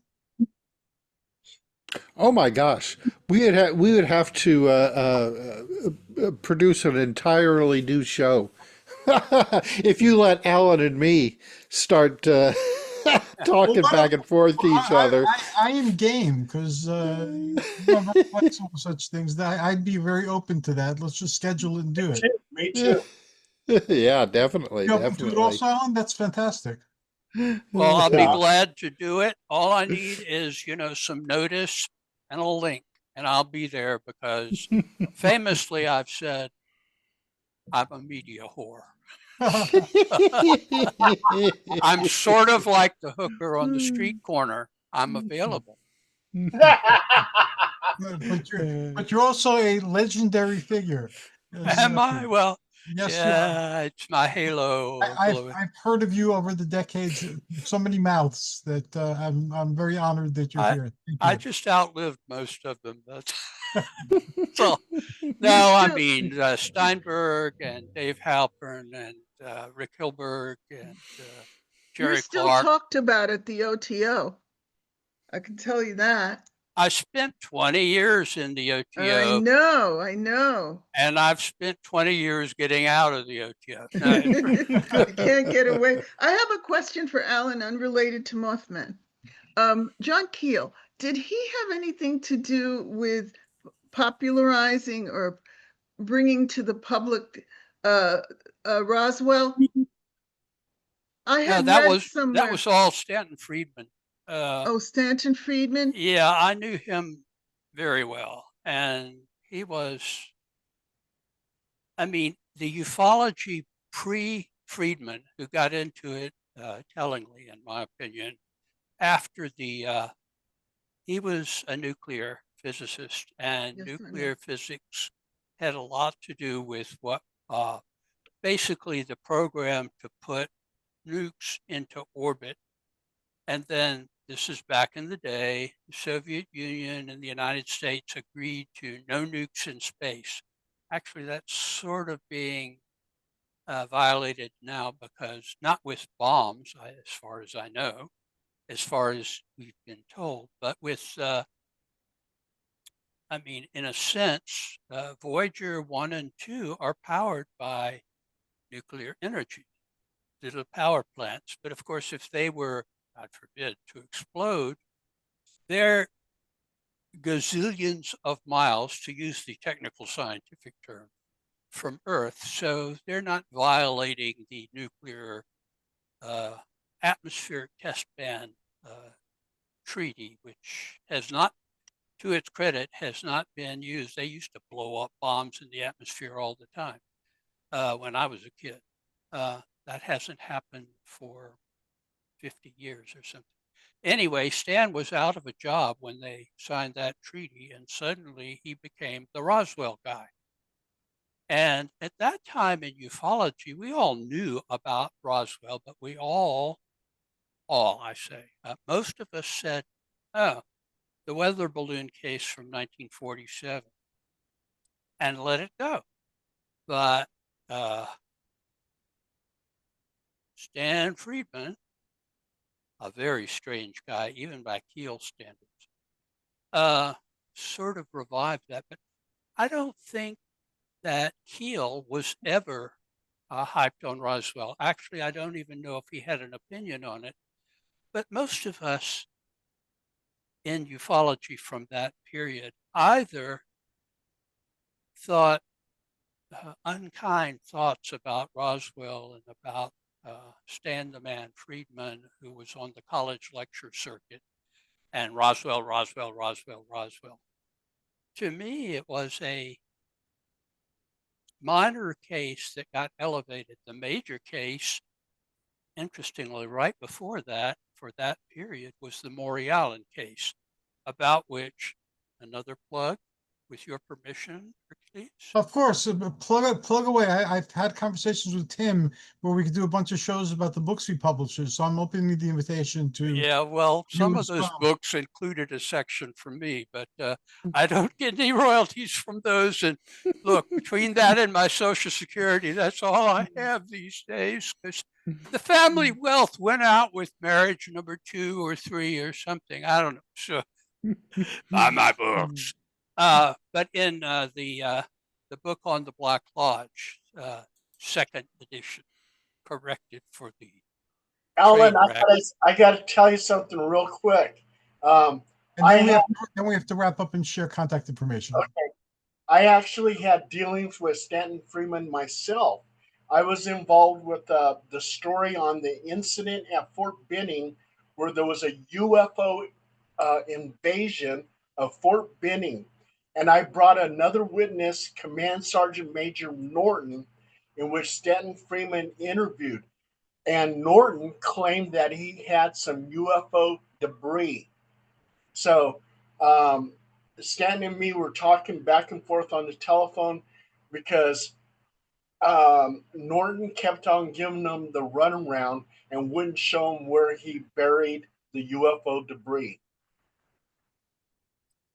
Speaker 2: Oh my gosh, we would have to produce an entirely new show if you let Alan and me start talking
Speaker 1: Well,
Speaker 2: back and forth to each other.
Speaker 1: I am game because I'm very flexible with such things. That I'd be very open to that. Let's just schedule it and do it.
Speaker 3: Me too.
Speaker 2: Yeah, definitely,
Speaker 1: You open to it
Speaker 2: definitely.
Speaker 1: also, Alan? That's fantastic.
Speaker 5: Well, I'll be
Speaker 3: Yeah.
Speaker 5: glad to do it. All I need is, some notice and a link, and I'll be there because famously I've said I'm a media whore. I'm sort of like the hooker on the street corner. I'm available.
Speaker 1: But you're also a legendary figure.
Speaker 5: Am I? Well,
Speaker 1: Yes, you are.
Speaker 5: yeah, it's my halo.
Speaker 1: I've heard of you over the decades, so many mouths that I'm very honored that you're here. Thank
Speaker 5: I
Speaker 1: you.
Speaker 5: just outlived most of them. But so, no, I mean Steinberg and Dave Halpern and Rick Hilberg and
Speaker 4: You're
Speaker 5: Jerry
Speaker 4: still
Speaker 5: Clark.
Speaker 4: talked about at the OTO. I can tell you that.
Speaker 5: I spent 20 years in the OTO.
Speaker 4: I know.
Speaker 5: And I've spent 20 years getting out of the OTO.
Speaker 4: You can't get away. I have a question for Alan unrelated to Mothman. John Keel, did he have anything to do with popularizing or bringing to the public Roswell? I
Speaker 5: Yeah,
Speaker 4: had
Speaker 5: that
Speaker 4: read
Speaker 5: was
Speaker 4: somewhere.
Speaker 5: all Stanton Friedman.
Speaker 4: Stanton Friedman?
Speaker 5: Yeah, I knew him very well. And he was, I mean, the ufology pre Friedman, who got into it tellingly, in my opinion, after he was a nuclear physicist, and
Speaker 4: Yes, I know.
Speaker 5: nuclear physics had a lot to do with what basically the program to put nukes into orbit. And then this is back in the day, the Soviet Union and the United States agreed to no nukes in space. Actually, that's sort of being violated now, because not with bombs, as far as I know, as far as we've been told, but with, I mean, in a sense, Voyager 1 and 2 are powered by nuclear energy, little power plants. But of course, if they were, God forbid, to explode, they're gazillions of miles, to use the technical scientific term, from Earth. So they're not violating the nuclear atmospheric test ban treaty, which has not, to its credit, has not been used. They used to blow up bombs in the atmosphere all the time when I was a kid. That hasn't happened for 50 years or something. Anyway, Stan was out of a job when they signed that treaty, and suddenly he became the Roswell guy. And at that time in ufology, we all knew about Roswell, but we most of us said, oh, the weather balloon case from 1947, and let it go. But Stan Friedman, a very strange guy, even by Keel standards, sort of revived that. But I don't think that Keel was ever hyped on Roswell. Actually, I don't even know if he had an opinion on it. But most of us in ufology from that period either thought unkind thoughts about Roswell and about Stan the Man Friedman, who was on the college lecture circuit, and Roswell. To me, it was a minor case that got elevated. The major case, interestingly, right before that, for that period, was the Maury Allen case, about which, another plug, with your permission, Hercules?
Speaker 1: Of course, plug away. I've had conversations with Tim where we could do a bunch of shows about the books we publish. So I'm opening the invitation to
Speaker 5: Yeah, well, some
Speaker 1: you
Speaker 5: of
Speaker 1: as
Speaker 5: those
Speaker 1: well.
Speaker 5: books included a section for me, but I don't get any royalties from those. And look, between that and my Social Security, that's all I have these days, because the family wealth went out with marriage number 2 or 3 or something. I don't know. So buy my books. But in the book on the Black Lodge, second edition, corrected for the
Speaker 3: Alan,
Speaker 5: train wreck.
Speaker 3: I gotta tell you something real quick.
Speaker 1: And
Speaker 3: I
Speaker 1: then
Speaker 3: have,
Speaker 1: we have to wrap up and share contact information.
Speaker 3: okay, I actually had dealings with Stanton Freeman myself. I was involved with the story on the incident at Fort Benning where there was a UFO invasion of Fort Benning. And I brought another witness, Command Sergeant Major Norton, in which Stanton Freeman interviewed. And Norton claimed that he had some UFO debris. So Stan and me were talking back and forth on the telephone because Norton kept on giving them the runaround and wouldn't show them where he buried the UFO debris.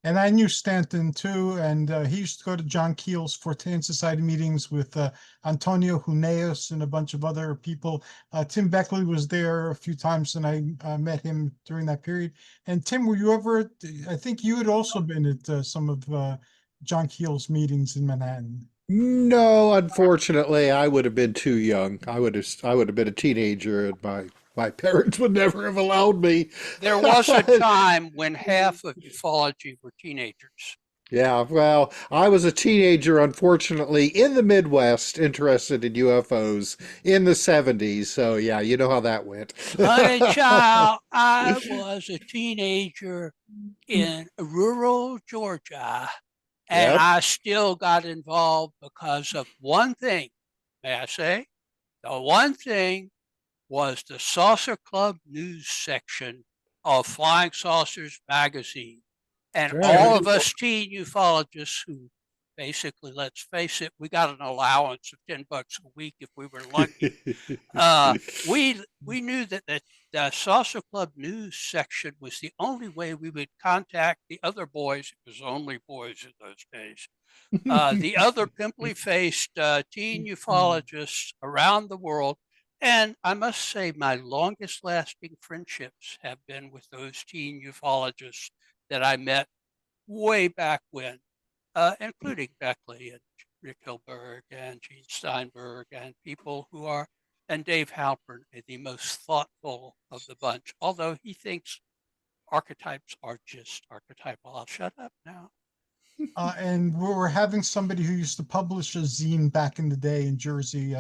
Speaker 1: And I knew Stanton too, and he used to go to John Keel's Fortean Society meetings with Antonio Huneos and a bunch of other people. Tim Beckley was there a few times, and I met him during that period. And Tim, were you ever, I think you had also been at some of John Keel's meetings in Manhattan.
Speaker 2: No, unfortunately, I would have been too young. I would have been a teenager, and my parents would never have allowed me.
Speaker 5: There was a time when half of ufology were teenagers.
Speaker 2: Yeah, well, I was a teenager, unfortunately, in the Midwest, interested in UFOs in the 70s. So, yeah, you know how that went.
Speaker 5: Honey child, I was a teenager in rural Georgia, and
Speaker 2: Yep.
Speaker 5: I still got involved because of one thing, may I say? The one thing was the Saucer Club news section of Flying Saucers magazine. And all of us teen ufologists who basically, let's face it, we got an allowance of $10 a week if we were lucky. We knew that the Saucer Club news section was the only way we would contact the other boys. It was only boys in those days. The other pimply-faced teen ufologists around the world. And I must say, my longest lasting friendships have been with those teen ufologists that I met way back when, including Beckley and Rick Hilberg and Gene Steinberg and people who are, and Dave Halpern, the most thoughtful of the bunch, although he thinks archetypes are just archetypal. I'll shut up now.
Speaker 1: And we're having somebody who used to publish a zine back in the day in Jersey.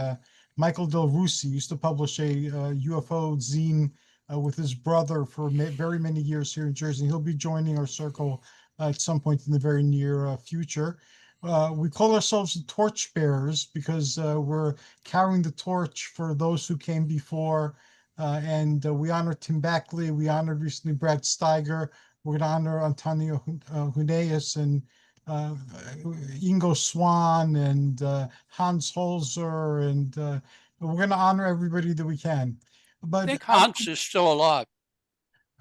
Speaker 1: Michael Del Rusi used to publish a UFO zine with his brother for very many years here in Jersey. He'll be joining our circle at some point in the very near future. We call ourselves the torchbearers because we're carrying the torch for those who came before. And we honor Tim Beckley. We honored recently Brad Steiger. We're going to honor Antonio Huneeus and Ingo Swann and Hans Holzer, and we're going to honor everybody that we can. But
Speaker 5: I think Hans is still alive.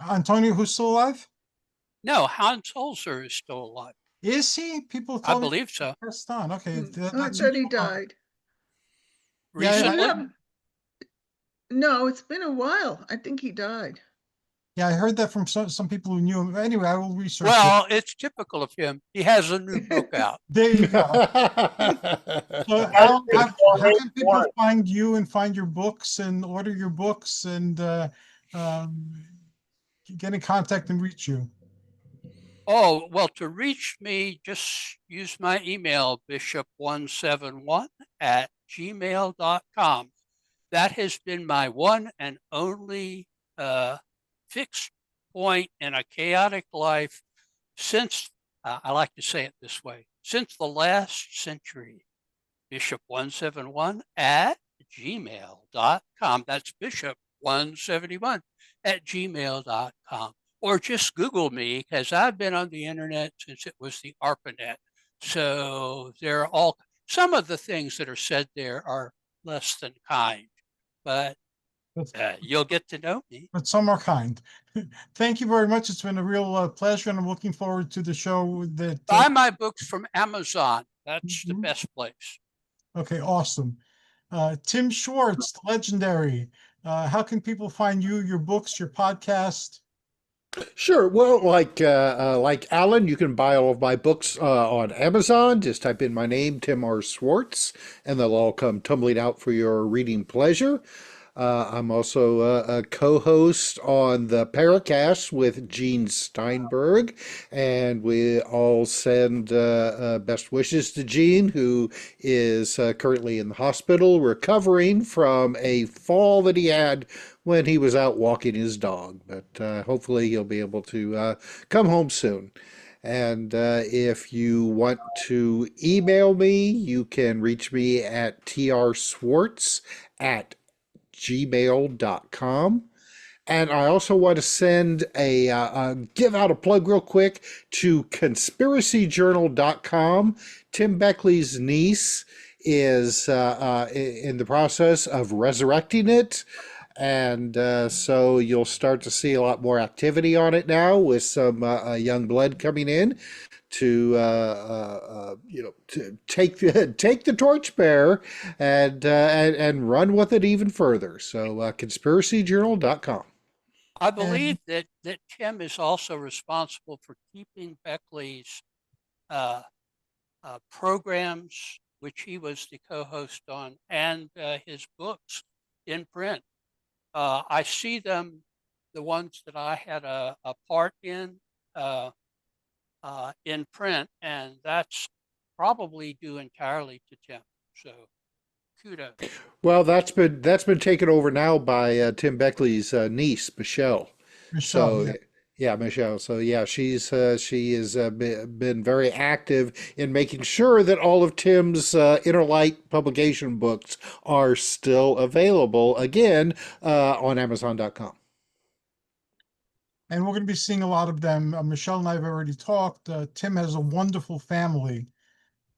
Speaker 1: Antonio, who's still alive?
Speaker 5: No, Hans Holzer is still alive.
Speaker 1: Is he? People
Speaker 5: I
Speaker 1: thought
Speaker 5: believe so.
Speaker 1: passed on. Okay,
Speaker 4: I thought he died.
Speaker 5: Recently?
Speaker 4: No, it's been a while. I think he died.
Speaker 1: Yeah, I heard that from some people who knew him. Anyway, I will research
Speaker 5: Well, it's typical of him. He has a new book out.
Speaker 1: There you go. So how can people find you and find your books and order your books and get in contact and reach you?
Speaker 5: Oh, well, to reach me, just use my email, bishop171@gmail.com. That has been my one and only fixed point in a chaotic life since, I like to say it this way, since the last century. Bishop171@gmail.com. That's Bishop171@gmail.com. Or just Google me, because I've been on the internet since it was the ARPANET. So there are some of the things that are said there are less than kind, but you'll get to know me.
Speaker 1: But some are kind. Thank you very much. It's been a real pleasure, and I'm looking forward to the show. That
Speaker 5: Buy my books from Amazon. That's the best place.
Speaker 1: Okay, awesome. Tim Swartz, legendary. How can people find you, your books, your podcast?
Speaker 2: Sure. Well, like Alan, you can buy all of my books on Amazon. Just type in my name, Tim R. Swartz, and they'll all come tumbling out for your reading pleasure. I'm also a co-host on the Paracast with Gene Steinberg, and we all send best wishes to Gene, who is currently in the hospital recovering from a fall that he had when he was out walking his dog. But hopefully he'll be able to come home soon. And if you want to email me, you can reach me at trswartz@gmail.com. And I also want to send give out a plug real quick to conspiracyjournal.com. Tim Beckley's niece is in the process of resurrecting it. And so you'll start to see a lot more activity on it now with some young blood coming in to to take the torchbearer and run with it even further. So conspiracyjournal.com.
Speaker 5: I believe that Tim is also responsible for keeping Beckley's programs, which he was the co-host on, and his books in print. I see them, the ones that I had a part in print, and that's probably due entirely to Tim. So kudos.
Speaker 2: Well, that's been taken over now by Tim Beckley's niece, Michelle.
Speaker 1: Michelle,
Speaker 2: So Yeah, Michelle. So yeah, she has been very active in making sure that all of Tim's Interlight publication books are still available again on Amazon.com.
Speaker 1: And we're going to be seeing a lot of them. Michelle and I have already talked. Tim has a wonderful family,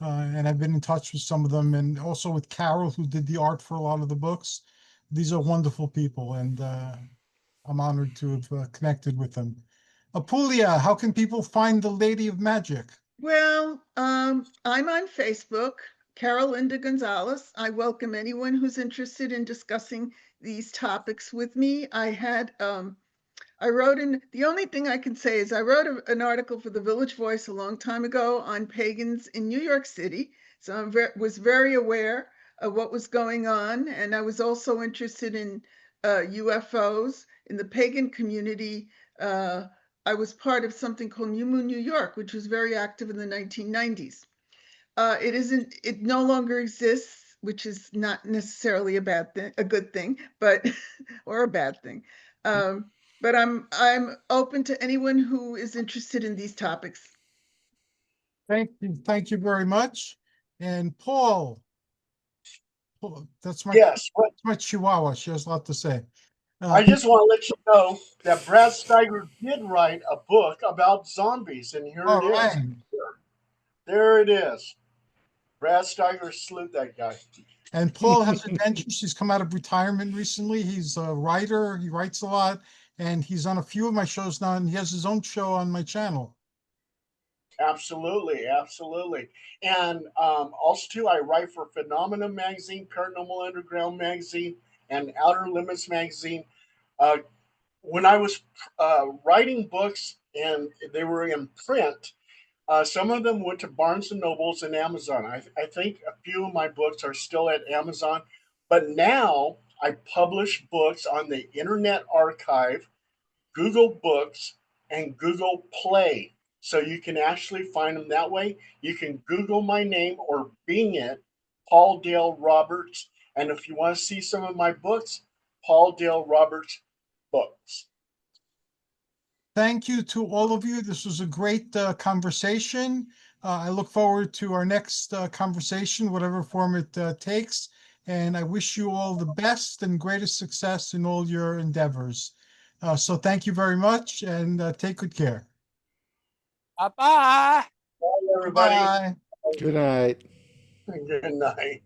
Speaker 1: and I've been in touch with some of them, and also with Carol, who did the art for a lot of the books. These are wonderful people, and I'm honored to have connected with them. Apulia, how can people find the Lady of Magic?
Speaker 4: Well, I'm on Facebook, Carol Linda Gonzalez. I welcome anyone who's interested in discussing these topics with me. I wrote in, the only thing I can say is I wrote an article for the Village Voice a long time ago on pagans in New York City. So I was very aware of what was going on. And I was also interested in UFOs in the pagan community. I was part of something called New Moon New York, which was very active in the 1990s. It no longer exists, which is not necessarily a bad thing, a good thing, but or a bad thing. But I'm open to anyone who is interested in these topics.
Speaker 1: Thank you very much. And Paul, that's
Speaker 3: Yes, but
Speaker 1: my Chihuahua. She has a lot to say.
Speaker 3: I just want to let you know that Brad Steiger did write a book about zombies, and here
Speaker 1: All
Speaker 3: it is.
Speaker 1: right.
Speaker 3: There it is. Brad Steiger salute that guy.
Speaker 1: And Paul has adventures. He's come out of retirement recently. He's a writer. He writes a lot, and he's on a few of my shows now, and he has his own show on my channel.
Speaker 3: Absolutely, absolutely. And also, too, I write for Phenomena Magazine, Paranormal Underground Magazine, and Outer Limits Magazine. Uh, when I was writing books and they were in print, some of them went to Barnes and Nobles and Amazon. I think a few of my books are still at Amazon, but now I publish books on the Internet Archive, Google Books, and Google Play. So you can actually find them that way. You can Google my name or Bing it, Paul Dale Roberts. And if you want to see some of my books, Paul Dale Roberts Books.
Speaker 1: Thank you to all of you. This was a great conversation. I look forward to our next conversation, whatever form it takes. And I wish you all the best and greatest success in all your endeavors. So thank you very much, and take good care.
Speaker 5: Bye-bye.
Speaker 3: Bye, everybody.
Speaker 1: Bye.
Speaker 2: Good night.
Speaker 3: Good night.